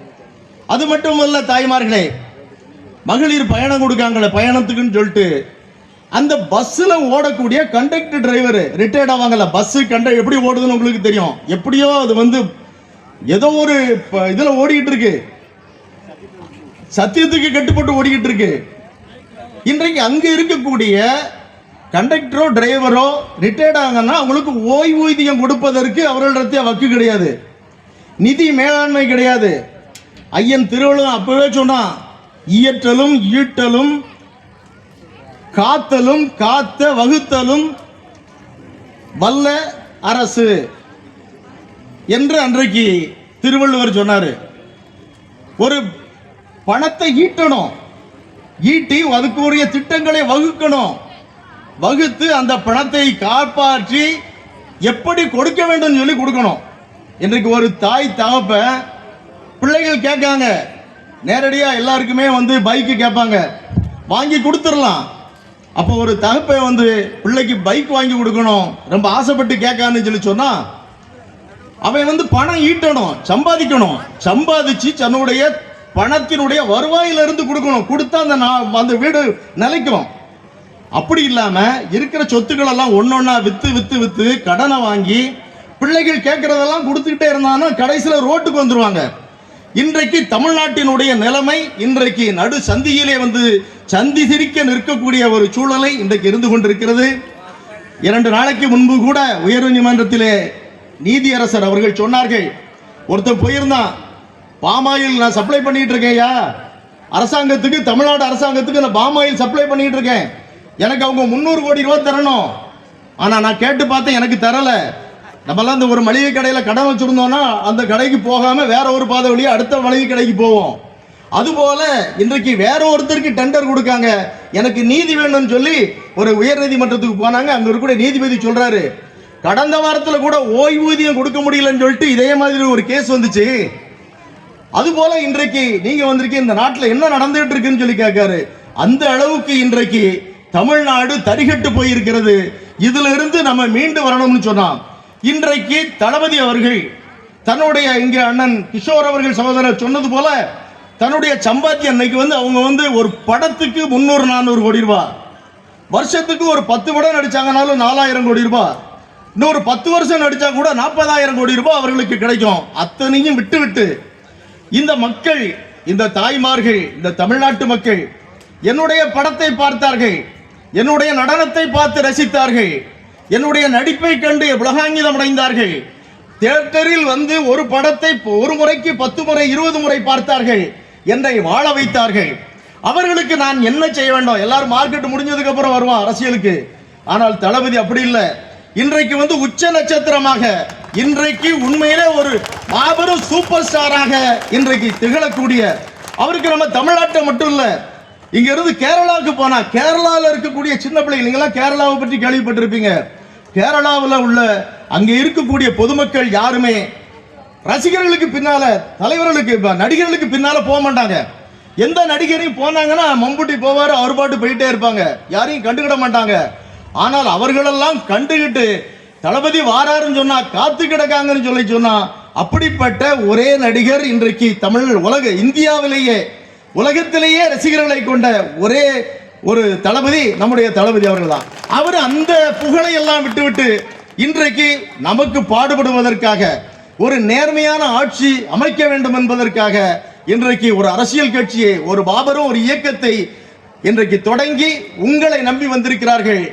அது மட்டுமல்ல தாய்மார்களே, மகளிர் பயணம் கொடுக்காங்களே பயணத்துக்குன்னு சொல்லிட்டு அந்த பஸ்ஸில் ஓடக்கூடிய கண்டக்டர் டிரைவர் ரிட்டையர்ட் ஆவாங்கல்ல, பஸ்ஸு எப்படி ஓடுதுன்னு உங்களுக்கு தெரியும். எப்படியோ அது வந்து ஏதோ ஒரு இதில் ஓடிக்கிட்டு இருக்கு, சத்தியத்துக்கு கட்டுப்பட்டு ஓடிக்கிட்டு இருக்கு. இன்றைக்கு அங்கே இருக்கக்கூடிய கண்டக்டரோ டிரைவரோ ரிட்டையர்ட் ஆங்கன்னா அவங்களுக்கு ஓய்வூதியம் கொடுப்பதற்கு அவர்களிடத்தே வக்கு கிடையாது, நிதி மேலாண்மை கிடையாது. ஐயன் திருவள்ளுவர் அப்பவே சொன்னான், இயற்றலும் ஈட்டலும் காத்தலும் காத்த வகுத்தலும் வல்ல அரசு என்று அன்றைக்கு திருவள்ளுவர் சொன்னாரு. ஒரு பணத்தை ஈட்டணும், ஈட்டி அதுக்குரிய திட்டங்களை வகுக்கணும், வகுத்து அந்த பணத்தை காப்பாற்றி எப்படி கொடுக்க வேண்டும் சொல்லி கொடுக்கணும். இன்றைக்கு ஒரு தாய் தகப்ப பிள்ளைகள் கேட்காங்க, நேரடியாக எல்லாருக்குமே வந்து பைக்கு கேட்பாங்க, வாங்கி கொடுத்துடலாம். அப்போ ஒரு தகப்பை வந்து பிள்ளைக்கு பைக் வாங்கி கொடுக்கணும், ரொம்ப ஆசைப்பட்டு கேட்கான்னு சொல்லி சொன்னா அவன் வந்து பணம் ஈட்டணும், சம்பாதிக்கணும், சம்பாதிச்சு தன்னுடைய பணத்தினுடைய வருவாயிலிருந்து கொடுக்கணும், கொடுத்தா அந்த வீடு நிலைக்கும். அப்படி இல்லாம இருக்கிற சொத்துக்கள் எல்லாம் ஒன்னொன்னா வித்து வித்து வித்து கடனை வாங்கி பிள்ளைகள் கேட்கறதெல்லாம் கொடுத்துக்கிட்டே இருந்தாங்கன்னா கடைசியில் ரோட்டுக்கு வந்துருவாங்க. இன்றைக்கு தமிழ்நாட்டினுடைய நிலைமை இன்றைக்கு நடு சந்தியிலே வந்து சந்தி சிரிக்க நிற்கக்கூடிய ஒரு சூழலை இன்றைக்கு இருந்து கொண்டிருக்கிறது. 2 நாளைக்கு முன்பு கூட உயர்நீதிமன்றத்திலே நீதியரசர் அவர்கள் சொன்னார்கள், ஒருத்தர் போயிருந்தான், பாமாயில் நான் சப்ளை பண்ணிட்டு இருக்கேன்யா அரசாங்கத்துக்கு, தமிழ்நாடு அரசாங்கத்துக்கு நான் பாமாயில் சப்ளை பண்ணிட்டு இருக்கேன், எனக்கு அவங்க 300 கோடி ரூபாய் தரணும், ஆனா நான் கேட்டு பார்த்தேன் எனக்கு தரல. நம்மளாம் இந்த ஒரு மளிகை கடையில் கடன் வச்சிருந்தோம்னா அந்த கடைக்கு போகாம வேற ஒரு பாதை வழியா அடுத்த மளிகை கடைக்கு போவோம். அதுபோல இன்றைக்கு வேற ஒருத்தருக்கு டெண்டர் கொடுக்காங்க, எனக்கு நீதி வேணும்னு சொல்லி ஒரு உயர் நீதிமன்றத்துக்கு போனாங்க. அங்க இருக்கக்கூடிய நீதிபதி சொல்றாரு, கடந்த வாரத்தில் கூட ஓய்வூதியம் கொடுக்க முடியலன்னு சொல்லிட்டு இதே மாதிரி ஒரு கேஸ் வந்துச்சு. அதுபோல இன்றைக்கு நீங்க வந்திருக்கீங்க, இந்த நாட்டில் என்ன நடந்துட்டு இருக்குன்னு சொல்லி கேட்காரு. அந்த அளவுக்கு இன்றைக்கு தமிழ்நாடு தரிகட்டு போயிருக்கிறது. இதுல இருந்து நம்ம மீண்டு வரணும்னு சொன்னா இன்றைக்கு தளபதி அவர்கள் தன்னுடைய இங்க அண்ணன் கிஷோர் அவர்கள் சகோதரர் சொன்னது போல தன்னுடைய சம்பாத்தியம் அன்னைக்கு வந்து அவங்க வந்து ஒரு படத்துக்கு 300-400 கோடி ரூபாய், வருஷத்துக்கு ஒரு 10 படம் நடிச்சாங்கனாலும் 4000 கோடி ரூபாய், இன்னொரு 10 வருஷம் நடிச்சா கூட 40,000 கோடி ரூபாய் அவர்களுக்கு கிடைக்கும். அத்தனையும் விட்டு விட்டு இந்த மக்கள், இந்த தாய்மார்கள், இந்த தமிழ்நாட்டு மக்கள் என்னுடைய படத்தை பார்த்தார்கள், என்னுடைய நடனத்தை பார்த்து ரசித்தார்கள், என்னுடைய நடிப்பை கண்டு உலகாங்கிதம் அடைந்தார்கள். தியேட்டரில் வந்து ஒரு படத்தை ஒரு முறைக்கு 10 முறை 20 முறை பார்த்தார்கள், என்னை வாழ வைத்தார்கள். அவர்களுக்கு நான் என்ன செய்ய வேண்டும்? எல்லாரும் மார்க்கெட் முடிஞ்சதுக்கு அப்புறம் வருவான் அரசியலுக்கு. ஆனால் தளபதி அப்படி இல்லை. இன்றைக்கு வந்து உச்ச நட்சத்திரமாக, இன்றைக்கு உண்மையிலே ஒரு மாபெரும் சூப்பர் ஸ்டாராக இன்றைக்கு திகழக்கூடிய அவருக்கு நம்ம தமிழ்நாட்டை மட்டும் இல்ல, இங்க இருந்து கேரளாவுக்கு போனா கேரளாவில் இருக்கக்கூடிய சின்ன பிள்ளைகள், நீங்களாம் கேரளாவை பற்றி கேள்விப்பட்டிருப்பீங்க. கேரளாவில் உள்ள அங்கே இருக்கக்கூடிய பொதுமக்கள் யாருமே ரசிகர்களுக்கு பின்னால, தலைவர்களுக்கு, நடிகர்களுக்கு பின்னால போக மாட்டாங்க. எந்த நடிகரையும் போனாங்கன்னா மம்புட்டி போவாரு, அவர் பாட்டு போயிட்டே இருப்பாங்க, யாரையும் கண்டுக்கிட மாட்டாங்க. ஆனால் அவர்களெல்லாம் கண்டுகிட்டு தளபதி வாராருன்னு சொன்னா காத்து கிடக்காங்கன்னு சொல்லி சொன்னா அப்படிப்பட்ட ஒரே நடிகர் இன்றைக்கு தமிழ் உலக இந்தியாவிலேயே உலகத்திலேயே ரசிகர்களை கொண்ட ஒரே ஒரு தளபதி நம்முடைய தளபதி அவர்கள் தான். அவர் அந்த புகழை எல்லாம் விட்டுவிட்டு இன்றைக்கு நமக்கு பாடுபடுவதற்காக, ஒரு நேர்மையான ஆட்சி அமைக்க வேண்டும் என்பதற்காக இன்றைக்கு ஒரு அரசியல் கட்சியை, ஒரு மாபெரும் ஒரு இயக்கத்தை இன்றைக்கு தொடங்கி உங்களை நம்பி வந்திருக்கிறார்கள்.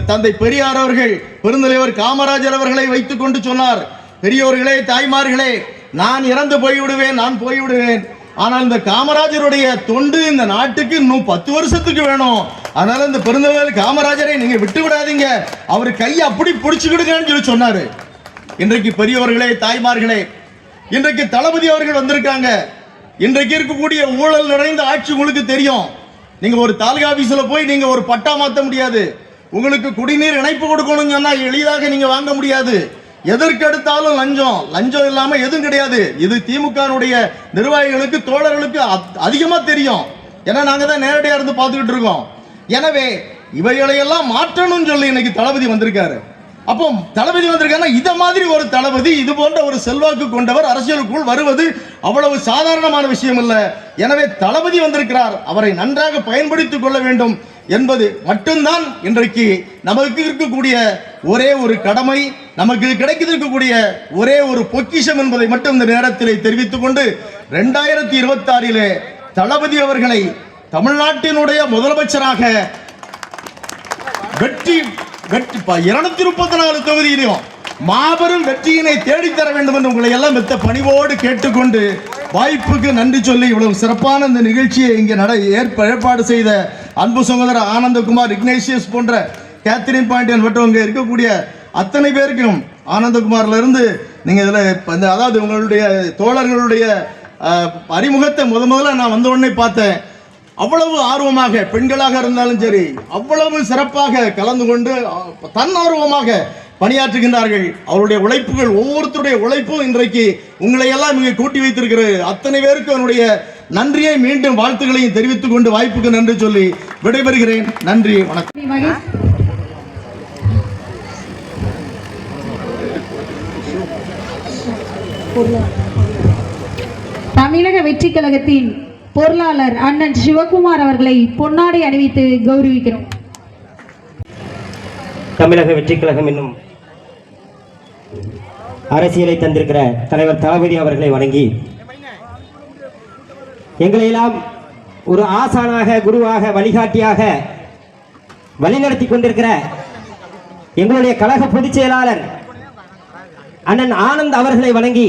தந்தை பெரியார் அவர்கள் பெருந்தலைவர் காமராஜர் அவர்களை வைத்துக் கொண்டு சொன்னார், பெரியோர்களே, தாய்மார்களே, நான் இறந்து போய்விடுவேன், நான் போய்விடுவேன், ஆனால் இந்த காமராஜருடைய தொண்டு இந்த நாட்டுக்கு இன்னும் 10 வருஷத்துக்கு வேணும், அதனால இந்த பெருந்தலைவர் காமராஜரை நீங்க விட்டு விடாதீங்க, அவர் கையை அப்படி பிடிச்சுக்கிடுங்கன்னு சொல்லி சொன்னாரு. இன்றைக்கு பெரியவர்களே, தாய்மார்களே, இன்றைக்கு தளபதி அவர்கள் வந்திருக்காங்க. இன்றைக்கு இருக்கக்கூடிய ஊழல் நிறைந்த ஆட்சி உங்களுக்கு தெரியும். நீங்க ஒரு தாலுகா ஆபீஸ்ல போய் நீங்க ஒரு பட்டா மாற்ற முடியாது, உங்களுக்கு குடிநீர் இணைப்பு கொடுக்கணும் சொன்னா எளிதாக நீங்க வாங்க முடியாது. எதற்கெடுத்தாலும் லஞ்சம், லஞ்சம் இல்லாம எதுவும் கிடையாது. இது திமுகவுடைய நிர்வாகிகளுக்கு, தோழர்களுக்கு அதிகமா தெரியும். ஏன்னா நாங்க தான் நேரடியா இருந்து பார்த்துக்கிட்டு இருக்கோம். எனவே இவைகளையெல்லாம் மாற்றணும்னு சொல்லி இன்னைக்கு தளபதி வந்திருக்காரு. அப்போ தளபதி வந்திருக்காங்க. இத மாதிரி ஒரு தளபதி, இது போன்ற ஒரு செல்வாக்கு கொண்டவர் அரசியலுக்குள் வருவது அவ்வளவு சாதாரணமான விஷயம் அல்ல. எனவே தளபதி வந்திருக்கிறார், அவரை நன்றாக பயன்படுத்திக் கொள்ள வேண்டும் என்பது மட்டும்தான் இன்றைக்கு நமக்கு இருக்கக்கூடிய ஒரே ஒரு கடமை, நமக்கு கிடைக்கக்கூடிய ஒரே ஒரு பொக்கிஷம் என்பதை மட்டும் இந்த நேரத்தில் தெரிவித்துக் கொண்டு 2026 தளபதி அவர்களை தமிழ்நாட்டினுடைய முதலமைச்சராக வெற்றி 234 தொகுதியிலும் மாபெரும் வெற்றியினை தேடித்தர வேண்டும் என்று உங்களை எல்லாம் மெத்த பணிவோடு கேட்டுக்கொண்டு வாய்ப்புக்கு நன்றி சொல்லி இவ்வளவு சிறப்பான இந்த நிகழ்ச்சியை இங்கே ஏற்பாடு செய்த அன்பு சகோதரர் ஆனந்தகுமார், இக்னேஷியஸ் போன்ற கேத்ரின் பாண்டியன் மற்றும் இங்கே இருக்கக்கூடிய அத்தனை பேருக்கும் ஆனந்தகுமார்ல இருந்து நீங்க இதில் அதாவது உங்களுடைய தோழர்களுடைய அறிமுகத்தை முதல்ல நான் வந்த உடனே பார்த்தேன். அவ்வளவு ஆர்வமாக பெண்களாக இருந்தாலும் சரி அவ்வளவு சிறப்பாக கலந்து கொண்டு தன்னார்வமாக பணியாற்றுகின்றார்கள். அவருடைய உழைப்புகள், ஒவ்வொருத்தருடைய உழைப்பும் இன்றைக்கு உங்களை எல்லாம் இங்கே கூட்டி வைத்திருக்கிறது. அத்தனை பேருக்கு என்னுடைய நன்றியை மீண்டும் வாழ்த்துக்களையும் தெரிவித்துக் கொண்டு வாய்ப்புக்கு நன்றி சொல்லி விடைபெறுகிறேன். நன்றி, வணக்கம். தமிழக வெற்றி கழகத்தின் பொருளாளர் அண்ணன் சிவகுமார் அவர்களை பொன்னாடை அணிவித்து கௌரவிக்கிறோம். தமிழக வெற்றி கழகம் என்னும் அரசியலை தந்திருக்கிற தலைவர் தளபதி அவர்களை வணங்கி, எங்களையெல்லாம் ஒரு ஆசானாக, குருவாக, வழிகாட்டியாக வழிநடத்தி கொண்டிருக்கிற எங்களுடைய கழக பொதுச் செயலாளர் அண்ணன் ஆனந்த் அவர்களை வணங்கி,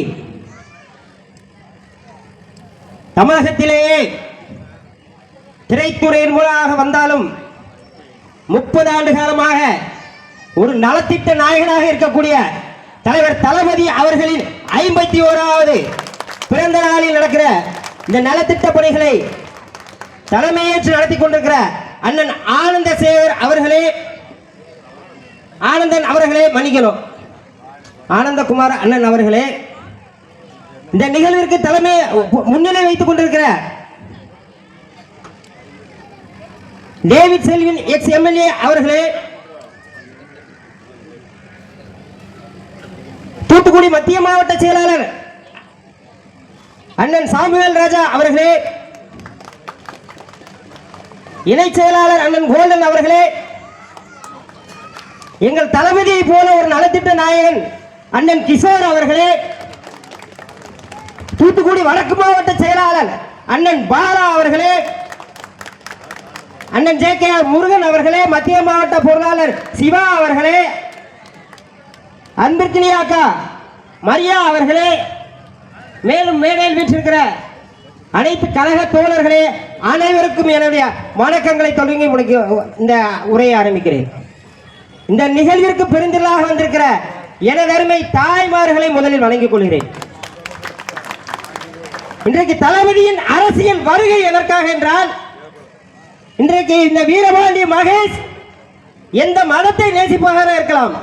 தமிழகத்திலேயே திரைத்துறையின் மூலமாக வந்தாலும் 30 ஆண்டு காலமாக ஒரு நலத்திட்ட நாயகனாக இருக்கக்கூடிய தலைவர் தளபதி அவர்களின் 51வது பிறந்த நாளில் நடக்கிற இந்த நலத்திட்ட பணிகளை தலைமையேற்று நடத்தி கொண்டிருக்கிற அண்ணன் ஆனந்தன் அவர்களே மன்னிக்கணும், ஆனந்தகுமார் அண்ணன் அவர்களே, இந்த நிகழ்விற்கு தலைமை முன்னிலை வைத்துக் கொண்டிருக்கிற டேவிட் செல்வின் எக்ஸ் எம்எல்ஏ அவர்களே, தூத்துக்குடி மத்திய மாவட்ட செயலாளர் அண்ணன் சாமுவேல் ராஜா அவர்களே, இணை செயலாளர் அண்ணன் கோல்டன் அவர்களே, எங்கள் தளபதியை போல ஒரு நலத்திட்ட நாயகன் அண்ணன் கிஷோர் அவர்களே, தூத்துக்குடி வடக்கு மாவட்ட செயலாளர் அண்ணன் பாலா அவர்களே, அண்ணன் JKR முருகன் அவர்களே, மத்திய மாவட்ட பொருளாளர் சிவா அவர்களே, அன்பிற்கினியாக்கா மரியா அவர்களே, மேலும் மேடையில் வீற்றிருக்கிற அனைத்து கழக தோழர்களே, அனைவருக்கும் என்னுடைய வணக்கங்களை தொடங்கி இந்த உரையை ஆரம்பிக்கிறேன். இந்த நிகழ்விற்கு பெருந்திரளாக வந்திருக்கிற எனது அருமை தாய்மார்களை முதலில் வணங்கிக் கொள்கிறேன். இன்றைக்கு தளபதியின் அரசியல் வருகை எதற்காக என்றால், இன்றைக்கு இந்த வீரபாண்டி மகேஷ் எந்த மதத்தை நேசிப்பதாக இருக்கலாம்,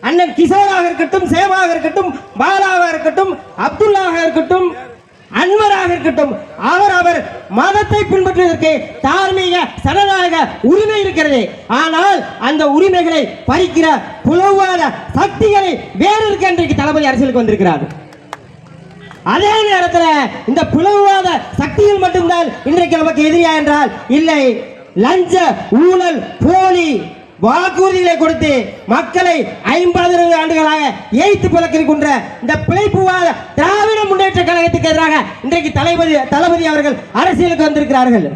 அண்ணன் கிஷோராக இருக்கட்டும், சேவாக இருக்கட்டும், பாலாவாக இருக்கட்டும், அப்துல்லாக இருக்கட்டும், அன்வராக இருக்கட்டும், அவர் மதத்தை பின்பற்றுவதற்கு தார்மீக சனநாயக உரிமை இருக்கிறது. ஆனால் அந்த உரிமைகளை பறிக்கிற புலவாத சக்திகளை வேறு இருக்க இன்றைக்கு தளபதி அரசியலுக்கு வந்திருக்கிறார். அதே நேரத்தில் இந்த பிளவுவாத சக்திகள் மட்டும்தான் இன்றைக்கு நமக்கு எதிரியா என்றால் இல்லை. லஞ்ச ஊழல் போலி வாக்குறுதிகளை கொடுத்து மக்களை 50 ஆண்டுகளாக ஏய்த்து பழக்கின்ற இந்த பிழைப்புவாத திராவிட முன்னேற்ற கழகத்துக்கு எதிராக இன்றைக்கு தளபதி அவர்கள் அரசியலுக்கு வந்திருக்கிறார்கள்.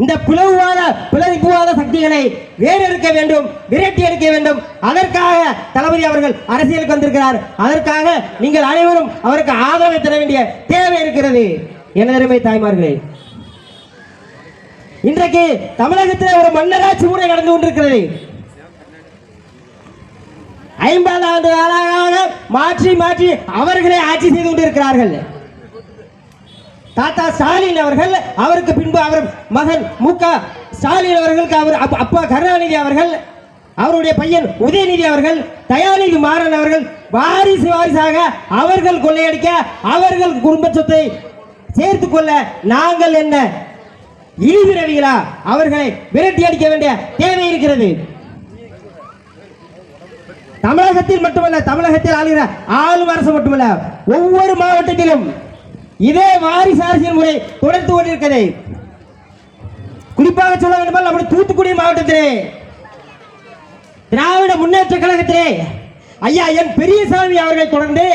இந்த பிளவுவாத சக்திகளை வேறெடுக்க வேண்டும், விரட்டி எடுக்க வேண்டும். அதற்காக தளபதி அவர்கள் அரசியலுக்கு வந்திருக்கிறார். அதற்காக நீங்கள் அனைவரும் அவருக்கு ஆதரவை தர வேண்டிய தேவை இருக்கிறது. எனதருமை தாய்மார்களே, இன்றைக்கு தமிழகத்தில் ஒரு மன்னராட்சி முறை நடந்து கொண்டிருக்கிறது. 50 ஆண்டு காலமாக மாற்றி அவர்களே ஆட்சி செய்து கொண்டிருக்கிறார்கள். தாத்தா ஸ்டாலின் அவர்கள், அவருக்கு பின்பு அவர் மகன் MK ஸ்டாலின் அவர்களுக்கு அவர் அப்பா கருணாநிதி அவர்கள், அவருடைய பையன் உதயநிதி அவர்கள், தயாநிதி மாறன் அவர்கள் வாரிசாக அவர்கள் கொள்ளையடிக்க, அவர்கள் குடும்ப சொத்தை சேர்த்துக் கொள்ள நாங்கள் என்ன தமிழகத்தில் மட்டுமல்ல, தமிழகத்தில் ஆளுகிற ஆளும் அரசு மட்டுமல்ல, ஒவ்வொரு மாவட்டத்திலும் இதே வாரிசு அரசியல் முறை தொடர்ந்து கொண்டிருக்கிறது. குறிப்பாக சொல்ல வேண்டும் நம்முடைய தூத்துக்குடி மாவட்டத்திலே திராவிட முன்னேற்ற கழகத்திலே ஐயா என் பெரியசாமி அவர்களை தொடர்ந்து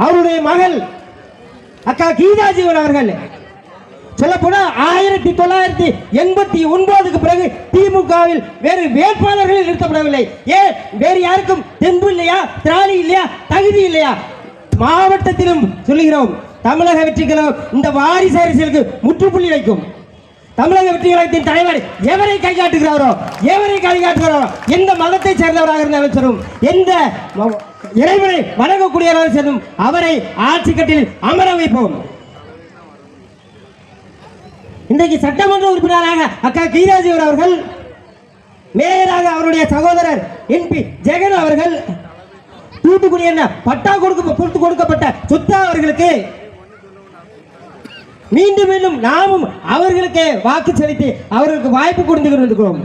அவருடைய மகள் அக்கா கீதாஜீவன் அவர்கள் சொல்லப்போனா 1989க்கு பிறகு திமுகவில் வேறு வேட்பாளர்கள் நிறுத்தப்படவில்லை. ஏன் வேறு யாருக்கும் தெம்பு இல்லையா, திராணி இல்லையா, தகுதி இல்லையா? மாவட்டத்திலும் சொல்லுகிறோம், தமிழக வெற்றி கழகம் இந்த வாரிசு அரசியலுக்கு முற்றுப்புள்ளி வைக்கும். தமிழக வெற்றி கழகத்தின் தலைவர் எவரை கைகாட்டுகிறாரோ, எந்த மதத்தை சேர்ந்தவராக இருந்தாலும் சரி, எந்த இறைவனை வணங்கக்கூடியவராக சேர்ந்தும் அவரை ஆட்சி கட்டில் அமர வைப்போம். இன்றைக்கு சட்டமன்ற உறுப்பினராக அக்கா கீதாஜீவன் அவர்கள், மேயராக அவருடைய சகோதரர் என்பி ஜெகன் அவர்கள், தூத்துக்குடி என்ன பட்டா கொடுக்கப்பட்ட சொத்தா அவர்களுக்கு மீண்டும் மீண்டும் நாமும் அவர்களுக்கு வாக்கு செலுத்தி அவர்களுக்கு வாய்ப்பு கொடுத்து கொண்டிருக்கிறோம்.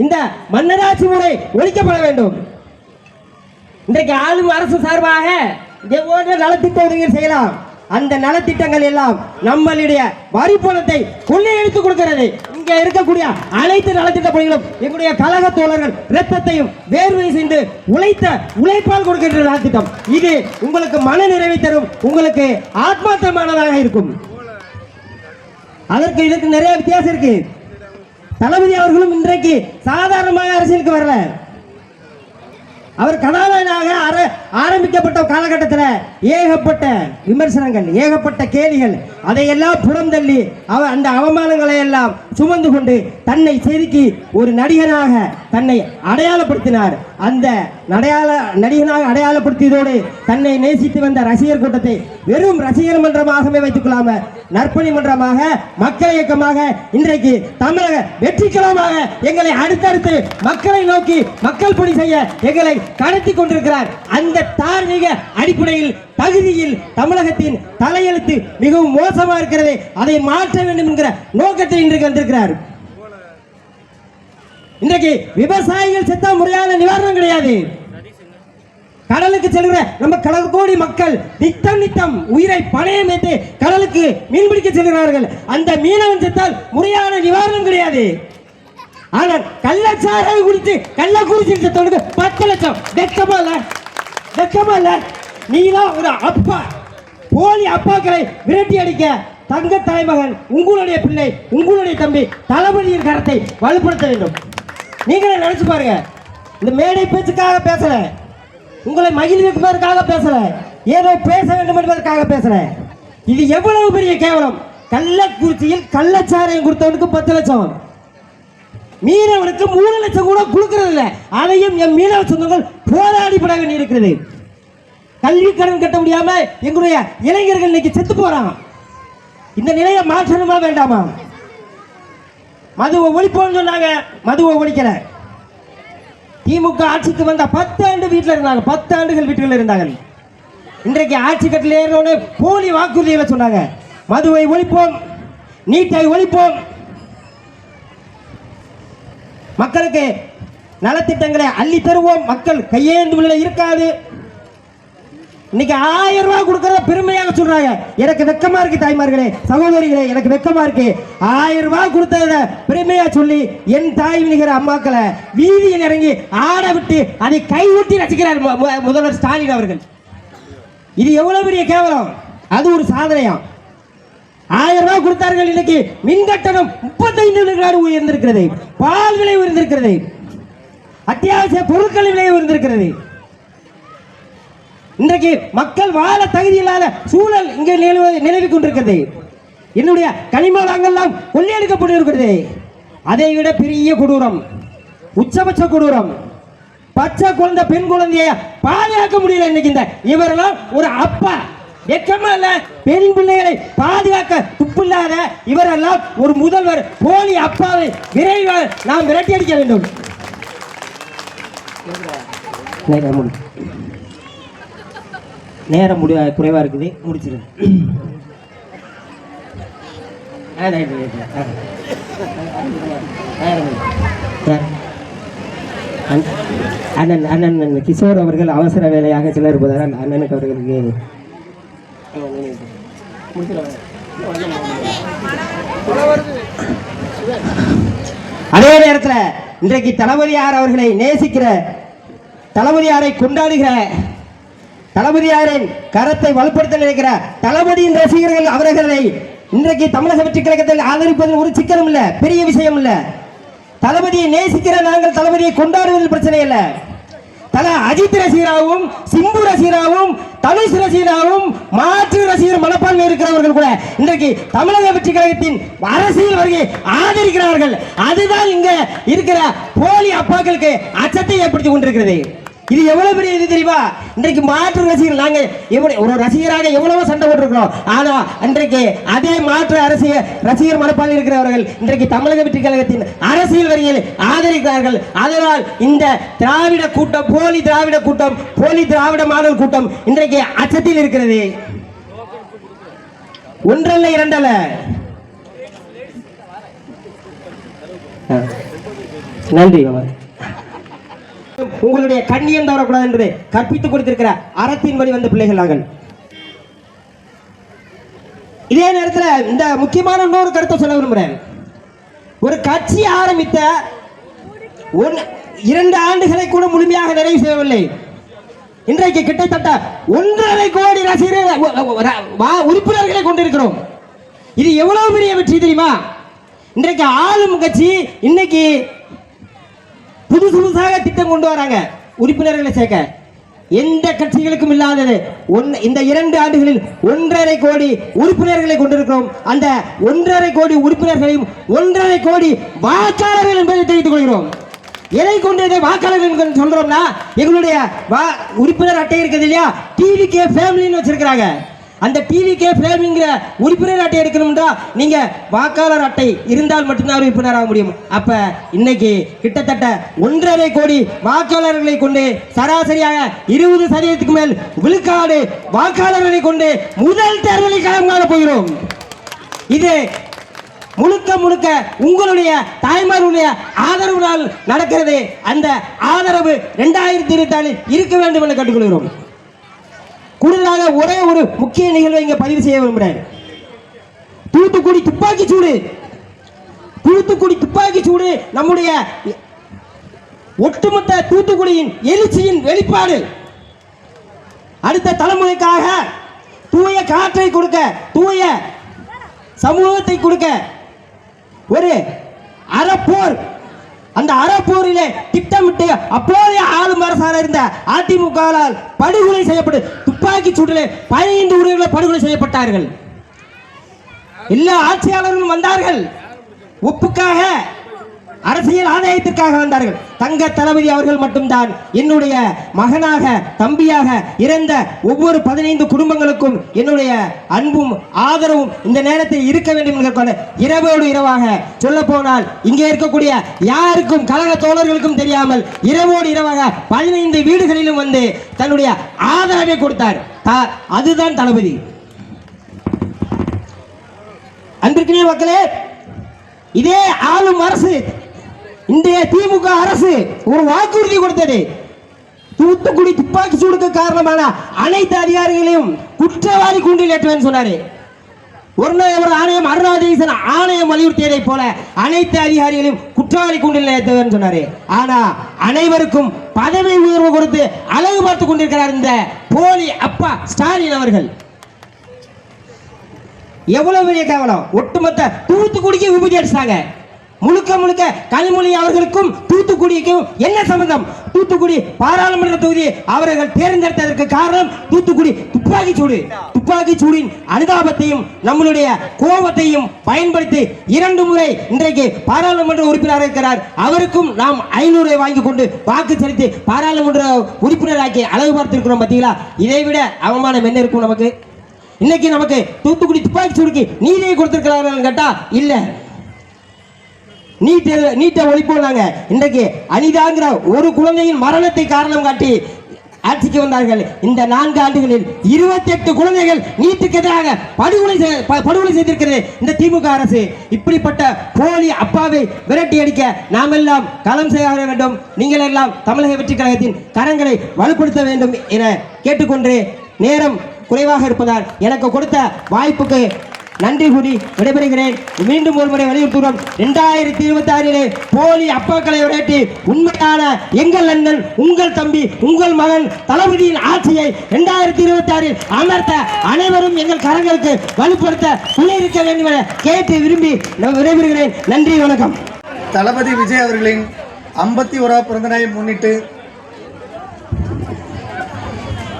இந்த மன்னராட்சி முறை ஒழிக்கப்பட வேண்டும். இன்றைக்கு ஆளும் அரசு சார்பாக எவ்வளவு நலத்திட்ட உதவிகள் செய்யலாம். அந்த நலத்திட்டங்கள் எல்லாம் நம்மளுடைய வரி பணத்தை கொள்ளையடித்து கொடுக்கிறது. இங்க இருக்கக்கூடிய அனைத்து நலத்திட்ட பணிகளும் எங்களுடைய கழக தோழர்கள் ரத்தத்தையும் வேர்வை செய்து உழைப்பால் கொடுக்கின்ற நலத்திட்டம். இது உங்களுக்கு மன நிறைவை தரும், உங்களுக்கு ஆத்மார்த்தமானதாக இருக்கும். அதற்கு இதற்கு நிறைய வித்தியாசம் இருக்கு. தளபதி அவர்களும் இன்றைக்கு சாதாரணமாக அரசியலுக்கு வரல. அவர் கதாநாயகனாக ஆரம்பிக்கப்பட்ட காலகட்டத்தில் ஏகப்பட்ட விமர்சனங்கள், ஏகப்பட்ட கேலிகள், அதையெல்லாம் புறம் தள்ளி அந்த அவமானங்களை எல்லாம் சுமந்து கொண்டு தன்னை செதுக்கி ஒரு நடிகனாக தன்னை அடையாளப்படுத்தினார். அந்த நடிகனாக அடையாளப்படுத்தியதோடு தன்னை நேசித்து வந்த ரசிகர் கூட்டத்தை வெறும் ரசிகர் மன்றமாகவே வைத்துக் கொள்ளாம நற்பணி மன்றமாக, மக்கள் இயக்கமாக, இன்றைக்கு தமிழக வெற்றி கழகமாக எங்களை அடுத்தடுத்து மக்களை நோக்கி மக்கள் பணி செய்ய எங்களை கடத்தி கொண்டிருக்கிறார். அந்த தார்மீக அடிப்படையில் தகுதியில் தமிழகத்தின் தலையெழுத்து மிகவும் மோசமாக இருக்கிறது. அதை மாற்ற வேண்டும் என்கிற நோக்கத்தில் இன்றைக்கு வந்திருக்கிறார். இன்றைக்கு விவசாயிகள் செத்தா முறையான நிவாரணம் கிடையாது. கடலுக்கு செல்கிற நம்ம கடல் கோடி மக்கள் நித்தம் உயிரை பணையம் வைத்து கடலுக்கு மீன்பிடிக்க செல்கிறார்கள். அந்த மீனவன் செத்தால் முறையான நிவாரணம் கிடையாது. ஆனால் கள்ளச்சாராயம் குடித்து கள்ளக்குறிச்சி செத்தவனுக்கு 10 லட்சம். வெக்கமா இல்ல? நீதான் ஒரு அப்பா. போலி அப்பாக்களை விரட்டி அடிக்க தங்க தலைமகன் உங்களுடைய பிள்ளை, உங்களுடைய தம்பி தளபதியின் கரத்தை வலுப்படுத்த வேண்டும். நீங்களே நினைச்சு பாருங்க. இந்த மேடை பேச்சுக்காக பேசல, உங்களை மகிழ்விப்பதற்காக பேசல, ஏதோ பேச வேண்டும் என்பதற்காக பேசல. இது எவ்வளவு பெரிய கேவலம். கள்ளக்குறிச்சியில் கள்ளச்சாராயம் கொடுத்தவனுக்கு 10 லட்சம், மீனவனுக்கு 3 லட்சம் கூட கொடுக்கிறது இல்லை. அதையும் என் மீனவ சொந்தங்கள் போராடி பட வேண்டி இருக்கிறது. கல்வி கடன் கட்ட முடியாம எங்களுடைய இளைஞர்கள் இன்னைக்கு செத்து போறாங்க. இந்த நிலையை மாற்றணுமா வேண்டாமா? மதுவை ஒழிப்போம்னு சொன்னாங்க, மதுவை ஒழிக்கல. திமுக ஆட்சிக்கு வந்த 10 ஆண்டு வீட்டில் இருந்தாங்க, 10 ஆண்டுகள் வீட்டுகளில் இருந்தாங்க. இன்றைக்கு ஆட்சி கட்டில் ஏறினோன்னு போலி வாக்குறுதிகளை சொன்னாங்க. மதுவை ஒழிப்போம், நீட்டை ஒழிப்போம், மக்களுக்கு நலத்திட்டங்களை அள்ளி தருவோம், மக்கள் கையேந்து இருக்காது. இன்னைக்கு 1000 ரூபாய் கொடுக்கறத பெருமையாக சொல்றாங்க. எனக்கு வெக்கமா இருக்கு தாய்மார்களே, சகோதரிகளே, எனக்கு வெக்கமா இருக்கு. 1000 ரூபாய் கொடுத்தத பெருமையா சொல்லி என் தாய் விழுகிற அம்மாக்களை வீதியில் இறங்கி ஆட விட்டு அதை கைவிட்டு ரசிக்கிறார் முதல்வர் ஸ்டாலின் அவர்கள். இது எவ்வளவு பெரிய கேவலம். அது ஒரு சாதனையா? 1000 ரூபாய் கொடுத்தார்கள். இன்னைக்கு மின் கட்டணம் 35 விழுக்காடு உயர்ந்திருக்கிறது, பால் விலை உயர்ந்திருக்கிறது, அத்தியாவசிய பொருட்கள் விலை உயர்ந்திருக்கிறது. இன்றைக்கு மக்கள் வாழ தகுதி இல்லாத சூழல் இங்கே நிலவி கொண்டிருக்கிறது. என்னுடைய கனிம வளங்கள்லாம் கொள்ளையடிக்கப்பட்டிருக்கிறது. அதை விட பெரிய கொடூரம், உச்சபட்ச கொடூரம், பச்சை குழந்தை பெண் குழந்தைய பாதுகாக்க முடியல. இன்னைக்கு இந்த இவரெல்லாம் ஒரு அப்பா, வெக்கமா இல்ல? பெண் பிள்ளைகளை பாதுகாக்க துப்பில்லாத இவரெல்லாம் ஒரு முதல்வர். போலி அப்பாவை விரைவாக நாம் விரட்டி அடிக்க வேண்டும். நேரம் குறைவா இருக்குது, முடிச்சிருங்க. அண்ணன் கிஷோர் அவர்கள் அவசர வேலையாக செல்ல இருப்பதால் அண்ணனுக்கு அவர்களுக்கு அதே நேரத்தில் இன்றைக்கு தளபதியார் அவர்களை நேசிக்கிற, தளபதியாரை கொண்டாடுகிற, தளபதியாரின் கரத்தை வலுப்படுத்த நினைக்கிற தளபதியின் ரசிகர்கள் அவர்களை இன்றைக்கு தமிழக வெற்றி கழகத்தில் ஆதரிப்பதில் ஒரு சிக்கலும் இல்லை, பெரிய விஷயம் இல்லை. தளபதியை நேசிக்கிற நாங்கள் தளபதியை கொண்டாடுவதில் பிரச்சனை இல்லை. அஜித் ரசிகராகவும், சிம்பு ரசிகராகவும், தனுஷ் ரசிகராகவும், மாற்று ரசிகர் மனப்பான்மை இருக்கிறவர்கள் கூட இன்றைக்கு தமிழக வெற்றி கழகத்தின் அரசியல் வருகை ஆதரிக்கிறார்கள். அதுதான் இங்க இருக்கிற போலி அப்பாக்களுக்கு அச்சத்தை ஏற்படுத்தி கொண்டிருக்கிறது. இது எவ்வளவு பெரிய இது தெரியுமா? இன்றைக்கு மாற்று ரசிகர்கள் நாங்கள் ஒரு ரசிகராக எவ்வளவோ சண்டை போட்டிருக்கிறோம். ஆனா இன்றைக்கு அதே மாற்று ரசிகர் மனப்பான்மை இருக்கிறவர்கள் இன்றைக்கு தமிழக வெற்றி கழகத்தின் அரசியல் வரியில் ஆதரிக்கிறார்கள். அதனால் இந்த திராவிட கூட்டம், போலி திராவிட கூட்டம், போலி திராவிட மாடல் கூட்டம் இன்றைக்கு அச்சத்தில் இருக்கிறது. ஒன்றல்ல இரண்டல்ல. நன்றி. உங்களுடைய கண்ணியம் தவறக்கூடாது என்று கற்பித்துக் கொடுத்திருக்கிற அறத்தின் வழி வந்த பிள்ளைகள் நாங்கள். இதே நேரத்தில் இந்த முக்கியமான இன்னொரு கருத்தை சொல்ல விரும்புகிறேன். ஒரு கட்சி ஆரம்பித்த 2 ஆண்டுகளை கூட முழுமையாக நிறைவு செய்யவில்லை. இன்றைக்கு கிட்டத்தட்ட 1.5 கோடி உறுப்பினர்களை கொண்டிருக்கிறோம். இது எவ்வளவு பெரிய வெற்றி தெரியுமா? இன்றைக்கு ஆளும் கட்சி இன்னைக்கு புதுசாக திட்டம் கொண்டு வராங்க உறுப்பினர்களை சேர்க்க. எந்த கட்சிகளுக்கும் இல்லாதது. இந்த 2 ஆண்டுகளில் 1.5 கோடி உறுப்பினர்களை கொண்டிருக்கிறோம். அந்த 1.5 கோடி உறுப்பினர்களையும் 1.5 கோடி வாக்காளர்கள் என்பதை தெரிவித்துக் கொள்கிறோம். எதை கொண்டு இதை வாக்காளர்கள் சொல்றோம்னா, எங்களுடைய உறுப்பினர் அட்டை இருக்குது இல்லையா, டிவிகே ஃபேமிலின்னு வச்சிருக்கிறாங்க. அந்த டிவிகே ஃபேமிலிங்கிற உறுப்பினர் அட்டை எடுக்கணும்ன்றா நீங்க வாக்காளர் அட்டை இருந்தால் மட்டும்தான் உறுப்பினராக முடியும். அப்ப இன்னைக்கு கிட்டத்தட்ட 1.5 கோடி வாக்காளர்களை கொண்டு சராசரியாக 20% மேல் விழுக்காடு வாக்காளர்களை கொண்டு முதல் தேர்தலை களம் காண போகிறோம். இது முழுக்க உங்களுடைய தாய்மாருடைய ஆதரவுனால் நடக்கிறது. அந்த ஆதரவு 2024 இருக்க வேண்டும் என்று கேட்டுக்கொள்கிறோம். கூடுதலாக ஒரே ஒரு முக்கிய நிகழ்வை இங்க பதிவு செய்ய விரும்புகிறேன். தூத்துக்குடி துப்பாக்கி சூடு நம்முடைய ஒட்டுமொத்த தூத்துக்குடியின் எழுச்சியின் வெளிப்பாடு. அடுத்த தலைமுறைக்காக தூய காற்றை கொடுக்க, தூய சமூகத்தை கொடுக்க ஒரு அறப்போர். அந்த அறப்போரிலே திட்டமிட்டு அப்போதைய ஆளும் அரசாக இருந்த அதிமுகவால் படுகொலை செய்யப்பட்டு துப்பாக்கி சூட்டிலே 15 உயிர்கள் படுகொலை செய்யப்பட்டார்கள். எல்லா ஆட்சியாளர்களும் வந்தார்கள், ஒப்புக்காக, அரசியல் ஆதாயத்திற்காக வந்தார்கள். தங்க தளபதி அவர்கள் மட்டும்தான் என்னுடைய மகனாக, தம்பியாக இறந்த ஒவ்வொரு 15 குடும்பங்களுக்கும் என்னுடைய அன்பும் ஆதரவும் இந்த நேரத்தில் இருக்க வேண்டும் என்கிற இரவோடு இரவாக, சொல்ல போனால் இங்கே இருக்கக்கூடிய யாருக்கும், கழக தோழர்களுக்கும் தெரியாமல் இரவோடு இரவாக 15 வீடுகளிலும் வந்து தன்னுடைய ஆதரவை கொடுத்தார். அதுதான் தளபதி. அன்பிற்குரிய மக்களே, இதே ஆளும் அரசு, இன்றைய திமுக அரசு ஒரு வாக்குறுதி கொடுத்தது. தூத்துக்குடி துப்பாக்கி சூடுக்கு காரணமான அனைத்து அதிகாரிகளையும் குற்றவாளி கூண்டில் ஏற்றுவேன் சொன்னாரு. ஒரு ஆணையம், அருணாதீசன் ஆணையம் வலியுறுத்தியதை போல அனைத்து அதிகாரிகளையும் குற்றவாளி கூண்டில் ஏற்றுவேன் சொன்னாரு. ஆனா அனைவருக்கும் பதவி உயர்வு கொடுத்து அழகு பார்த்துக் கொண்டிருக்கிறார் இந்த போலி அப்பா ஸ்டாலின் அவர்கள். எவ்வளவு பெரிய கேவலம்! ஒட்டுமொத்த தூத்துக்குடிக்கு விபூதி அடிச்சாங்க. முழுக்க கனிமொழி அவர்களுக்கும் தூத்துக்குடிக்கும் என்ன சம்பந்தம்? தூத்துக்குடி பாராளுமன்ற தொகுதி அவர்கள் தேர்ந்தெடுத்ததற்கு காரணம் தூத்துக்குடி துப்பாக்கி சூடின் அனுதாபத்தையும் நம்மளுடைய கோபத்தையும் பயன்படுத்தி 2 முறை இன்றைக்கு பாராளுமன்ற உறுப்பினராக இருக்கிறார். அவருக்கும் நாம் 500 வாங்கி கொண்டு வாக்கு செலுத்தி பாராளுமன்ற உறுப்பினராக்கி அழகு பார்த்திருக்கிறோம். பார்த்தீங்களா? இதைவிட அவமானம் என்ன இருக்கும் நமக்கு? இன்னைக்கு நமக்கு தூத்துக்குடி துப்பாக்கி சூடுக்கு நீதியை கொடுத்திருக்கிறார்கள் கேட்டா இல்ல. நீட்டை ஒழிப்போம். நாங்க இன்றைக்கு அனிதாங்கிற ஒரு குழந்தையின் மரணத்தை காரணம் காட்டி ஆட்சிக்கு வந்தார்கள். இந்த 4 ஆண்டுகளில் 28 குழந்தைகள் நீட்டுக்கு எதிராக படுகொலை செய்திருக்கிறது இந்த திமுக அரசு. இப்படிப்பட்ட போலி அப்பாவை விரட்டி அடிக்க நாம் எல்லாம் களம் செய்ய வேண்டும். நீங்கள் எல்லாம் தமிழக வெற்றி கழகத்தின் கரங்களை வலுப்படுத்த வேண்டும் என கேட்டுக்கொண்டு, நேரம் குறைவாக இருப்பதால் எனக்கு கொடுத்த வாய்ப்புக்கு நன்றி கூறி விடைபெறுகிறேன். மீண்டும் ஒருமுறை வலியுறுத்துகிறோம், 2026 போலி அப்பாக்களை விரட்டி உண்மையான எங்கள் அண்ணன், உங்கள் தம்பி, உங்கள் மகன் தளபதியின் ஆட்சியை 2026 அமர்த்த அனைவரும் எங்கள் கரங்களுக்கு வலுப்படுத்த துணை இருக்க வேண்டும் என கேட்டு விரும்பி விடைபெறுகிறேன். நன்றி, வணக்கம். தளபதி விஜய் அவர்களின் 51ஆம் பிறந்த நாளை முன்னிட்டு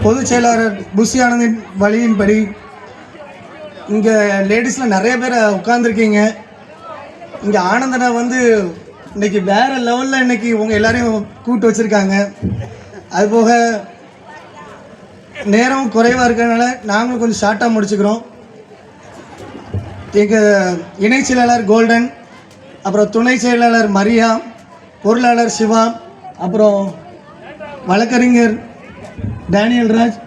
பொதுச் செயலாளர் புஷி ஆனந்தின் வழியின்படி இங்கே லேடிஸில் நிறைய பேர் உட்காந்துருக்கீங்க. இங்கே ஆனந்தனை வந்து இன்றைக்கி வேறு லெவலில் இன்றைக்கி உங்கள் எல்லாரையும் கூப்பிட்டு வச்சுருக்காங்க. அதுபோக நேரம் குறைவாக இருக்கிறதுனால நாங்களும் கொஞ்சம் ஷார்ட்டாக முடிச்சுக்கிறோம். எங்கள் இணை செயலாளர் கோல்டன், அப்புறம் துணை செயலாளர் மரியா, பொருளாளர் சிவா, அப்புறம் வழக்கறிஞர் டேனியல் ராஜ்,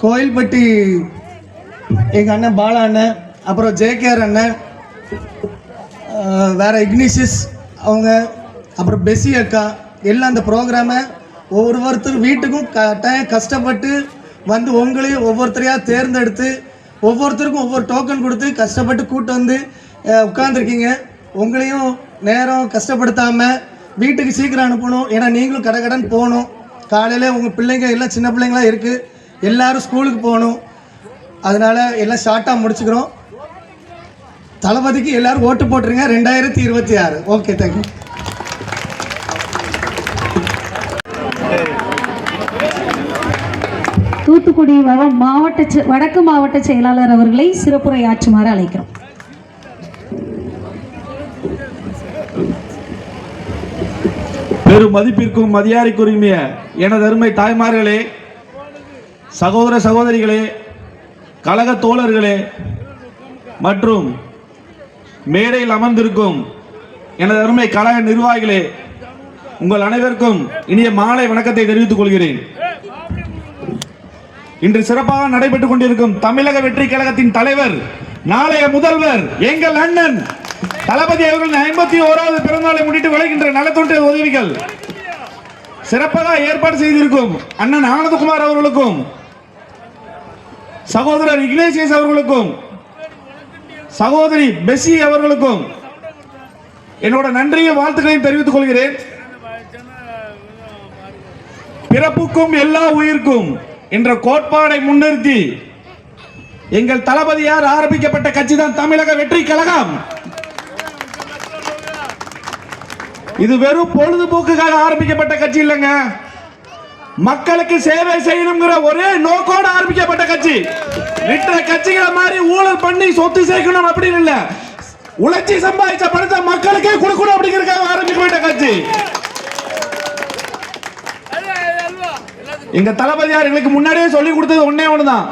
கோயில்பட்டி எங்கள் அண்ணன் பாலா அண்ணன், அப்புறம் ஜேகேஆர் அண்ணன், வேறு இக்னிஷியஸ் அவங்க, அப்புறம் பெஸி அக்கா, எல்லாம் அந்த ப்ரோக்ராமை ஒவ்வொருத்தர் வீட்டுக்கும் கஷ்டப்பட்டு வந்து உங்களையும் ஒவ்வொருத்தரையாக தேர்ந்தெடுத்து ஒவ்வொருத்தருக்கும் ஒவ்வொரு டோக்கன் கொடுத்து கஷ்டப்பட்டு கூட்டு வந்து உட்காந்துருக்கீங்க. உங்களையும் நேரம் கஷ்டப்படுத்தாமல் வீட்டுக்கு சீக்கிரம் அனுப்பணும். ஏன்னா நீங்களும் கடகடன் போகணும். காலையில் உங்கள் பிள்ளைங்க எல்லாம் சின்ன பிள்ளைங்களாம் இருக்குது, எல்லோரும் ஸ்கூலுக்கு போகணும். அதனால் எல்லாம் ஷார்ட்டாக முடிச்சுக்கிறோம். தளபதிக்கு எல்லோரும் ஓட்டு போட்டுருங்க 2026. Okay, thank you. தூத்துக்குடி வடக்கு மாவட்ட செயலாளர் அவர்களை சிறப்புரை ஆற்றுமாறு அழைக்கிறோம். பெரும் மதிப்பிற்கும் மரியாதைக்குரிய எனது அருமை தாய்மார்களே, சகோதர சகோதரிகளே, கழக தோழர்களே மற்றும் மேடையில் அமர்ந்திருக்கும் எனது அருமை கழக நிர்வாகிகளே, உங்கள் அனைவருக்கும் இனிய மாலை வணக்கத்தை தெரிவித்துக் கொள்கிறேன். இன்று சிறப்பாக நடைபெற்றுக் கொண்டிருக்கும் தமிழக வெற்றி கழகத்தின் தலைவர், நாளைய முதல்வர் எங்கள் அண்ணன் தளபதி அவர்களின் 51வது பிறந்தநாளை முன்னிட்டு விளைகின்ற நலத்தொண்டு உதவிகள் சிறப்பாக ஏற்பாடு செய்திருக்கும் அண்ணன் ஆனந்தகுமார் அவர்களுக்கும், சகோதரர் இக்னேசியஸ் அவர்களுக்கும், சகோதரி பெஸி அவர்களுக்கும் என்னோட நன்றியை வாழ்த்துக்களையும் தெரிவித்துக் கொள்கிறேன். பிறப்புக்கும் எல்லா உயிர்க்கும் என்ற கோட்பாடை முன்னிறுத்தி எங்கள் தளபதியார் ஆரம்பிக்கப்பட்ட கட்சி தான் தமிழக வெற்றி கழகம். இது வெறும் பொழுதுபோக்குக்காக ஆரம்பிக்கப்பட்ட கட்சி இல்லைங்க, மக்களுக்கு சேவை செய்யணுங்கிற ஒரே நோக்கோடு ஆரம்பிக்கப்பட்ட கட்சி. மற்ற கட்சிகளை மாதிரி ஊழல் பண்ணி சொத்து சேர்க்கணும் அப்படின்னு இல்ல, உழைச்சி சம்பாதிச்ச பணத்தை மக்களுக்கே கொடுக்கணும் அப்படிங்கிறதுக்காக ஆரம்பிக்கப்பட்ட கட்சி. எங்க தளபதியார் எங்களுக்கு முன்னாடியே சொல்லி கொடுத்தது ஒன்னே ஒண்ணுதான்,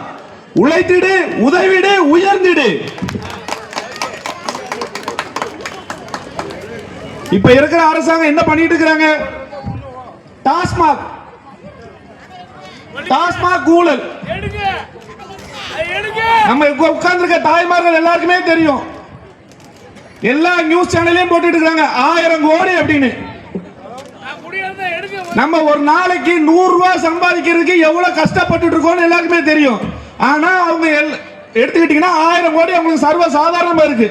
உழைத்திடு, உதவிடு, உயர்ந்திடு. இப்ப இருக்கிற அரசாங்கம் என்ன பண்ணிட்டு இருக்காங்க? டாஸ்மாக் ஊழல். நம்ம உட்கார்ந்து இருக்க தாய்மார்கள் எல்லாருக்குமே தெரியும், எல்லா நியூஸ் சேனலையும் போட்டுட்டு இருக்காங்க 1000 கோடி அப்படின்னு. நம்ம ஒரு நாளைக்கு 100 ரூபாய் சம்பாதிக்கிறதுக்கு எவ்வளவு கஷ்டப்பட்டு இருக்கோம்னு எல்லாருக்குமே தெரியும். ஆனா அவங்க எடுத்துக்கிட்டீங்கன்னா 1000 கோடி அவங்களுக்கு சர்வ சாதாரணமா இருக்கு.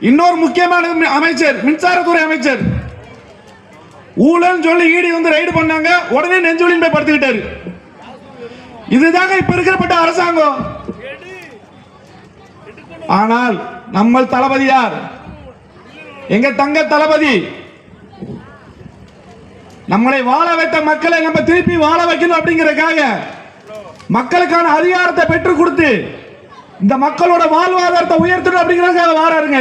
இன்னொரு முக்கியமான அமைச்சர், மின்சாரத்துறை அமைச்சர், ஊழல் சொல்லி ஈடி வந்து ரைடு பண்ணாங்க, உடனே நெஞ்சுவலின் போய் படுத்துக்கிட்டாரு. இதுதாங்க இப்ப இருக்கிறப்பட்ட அரசாங்கம். ஆனால் நம்ம தளபதியார், எங்க தங்க தளபதி, நம்மளை வாழ வைத்த மக்களை நம்ம திருப்பி வாழ வைக்கணும் அப்படிங்கறதுக்காக மக்களுக்கான அதிகாரத்தை பெற்றுக் கொடுத்து இந்த மக்களோட வாழ்வாதாரத்தை உயர்த்தணும் அப்படிங்கறதுக்காக வாராருங்க.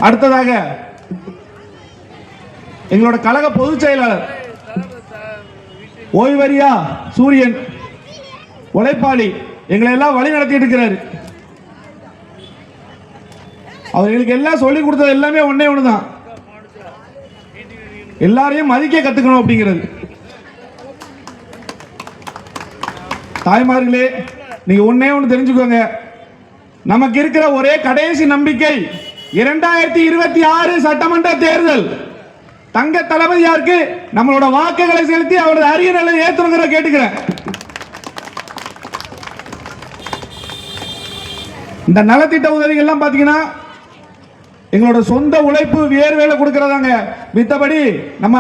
அடுத்ததாக எங்களோட கழக பொதுச் செயலாளர் ஓய்வரியா சூரியன், உழைப்பாளி, எங்களை எல்லாம் வழி நடத்திட்டு இருக்கிறாரு. அவர்களுக்கு எல்லாம் சொல்லிக் கொடுத்தது எல்லாமே ஒன்னே ஒண்ணுதான், எல்லாரையும் மதிக்க கத்துக்கணும் அப்படிங்கிறது. தாய்மார்களே, நீங்க ஒன்னே ஒன்று தெரிஞ்சுக்கோங்க, நமக்கு இருக்கிற ஒரே கடைசி நம்பிக்கை 2026 சட்டமன்ற தேர்தல். தங்க தளபதியாருக்கு நம்மளோட வாக்குகளை செலுத்தி அவரது அரிய நிலை ஏற்றுங்கிற கேட்டுக்கிறேன். இந்த நலத்திட்ட உதவிகள்லாம் பார்த்தீங்கன்னா எங்களோட சொந்த உழைப்பு வேர்வேலை கொடுக்கறதாங்க. மித்தபடி நம்ம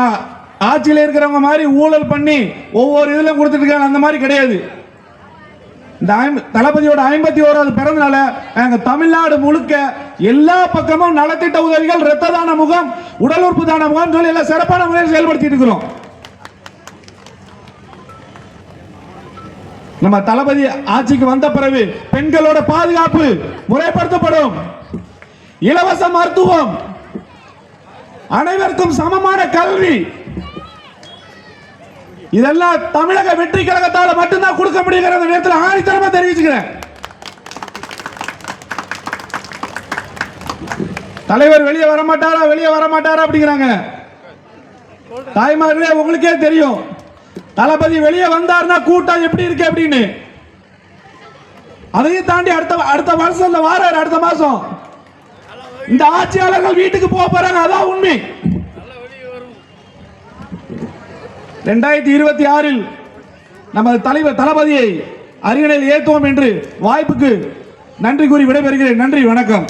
ஆட்சியில் இருக்கிறவங்க மாதிரி ஊழல் பண்ணி ஒவ்வொரு இதிலும் கொடுத்துட்டு இருக்காங்க, அந்த மாதிரி கிடையாது. இந்த தளபதியோட 51வது பிறந்தநாள நாங்க தமிழ்நாடு முழுக்க எல்லா பக்கமும் நலத்திட்ட உதவிகள், இரத்த தான முகாம், உடல் உறுப்பு தான முகாம் சொல்லி எல்லாம் சிறப்பான முறையில் செயல்படுத்திட்டு இருக்கிறோம். நம்ம தளபதி ஆட்சிக்கு வந்த பிறகு பெண்களோட பாதுகாப்பு முறைப்படுத்தப்படும், இலவச மருத்துவம், அனைவருக்கும் சமமான கல்வி, இதெல்லாம் தமிழக வெற்றி கழகத்தால் மட்டும்தான் கொடுக்க முடியுங்கிற நேரத்தில் ஆணித்தரமா தெரிவிச்சுக்கிறேன். தலைவர் வெளியே வரமாட்டாரா அப்படிங்கிறாங்க. தாய்மார்களே, உங்களுக்கே தெரியும் தளபதி வெளியே வந்தார்னா கூட்டம் எப்படி இருக்கு அப்படின்னு. அதையும் தாண்டி அடுத்த வருஷம் வாராரு, அடுத்த மாசம் இந்த ஆட்சியாளர்கள் வீட்டுக்கு போக போறாங்க. அதான் உண்மை. 2026 நமது தலைவர் தளபதியை அரியணையில் ஏற்றுவோம் என்று வாய்ப்புக்கு நன்றி கூறி விடைபெறுகிறேன். நன்றி, வணக்கம்.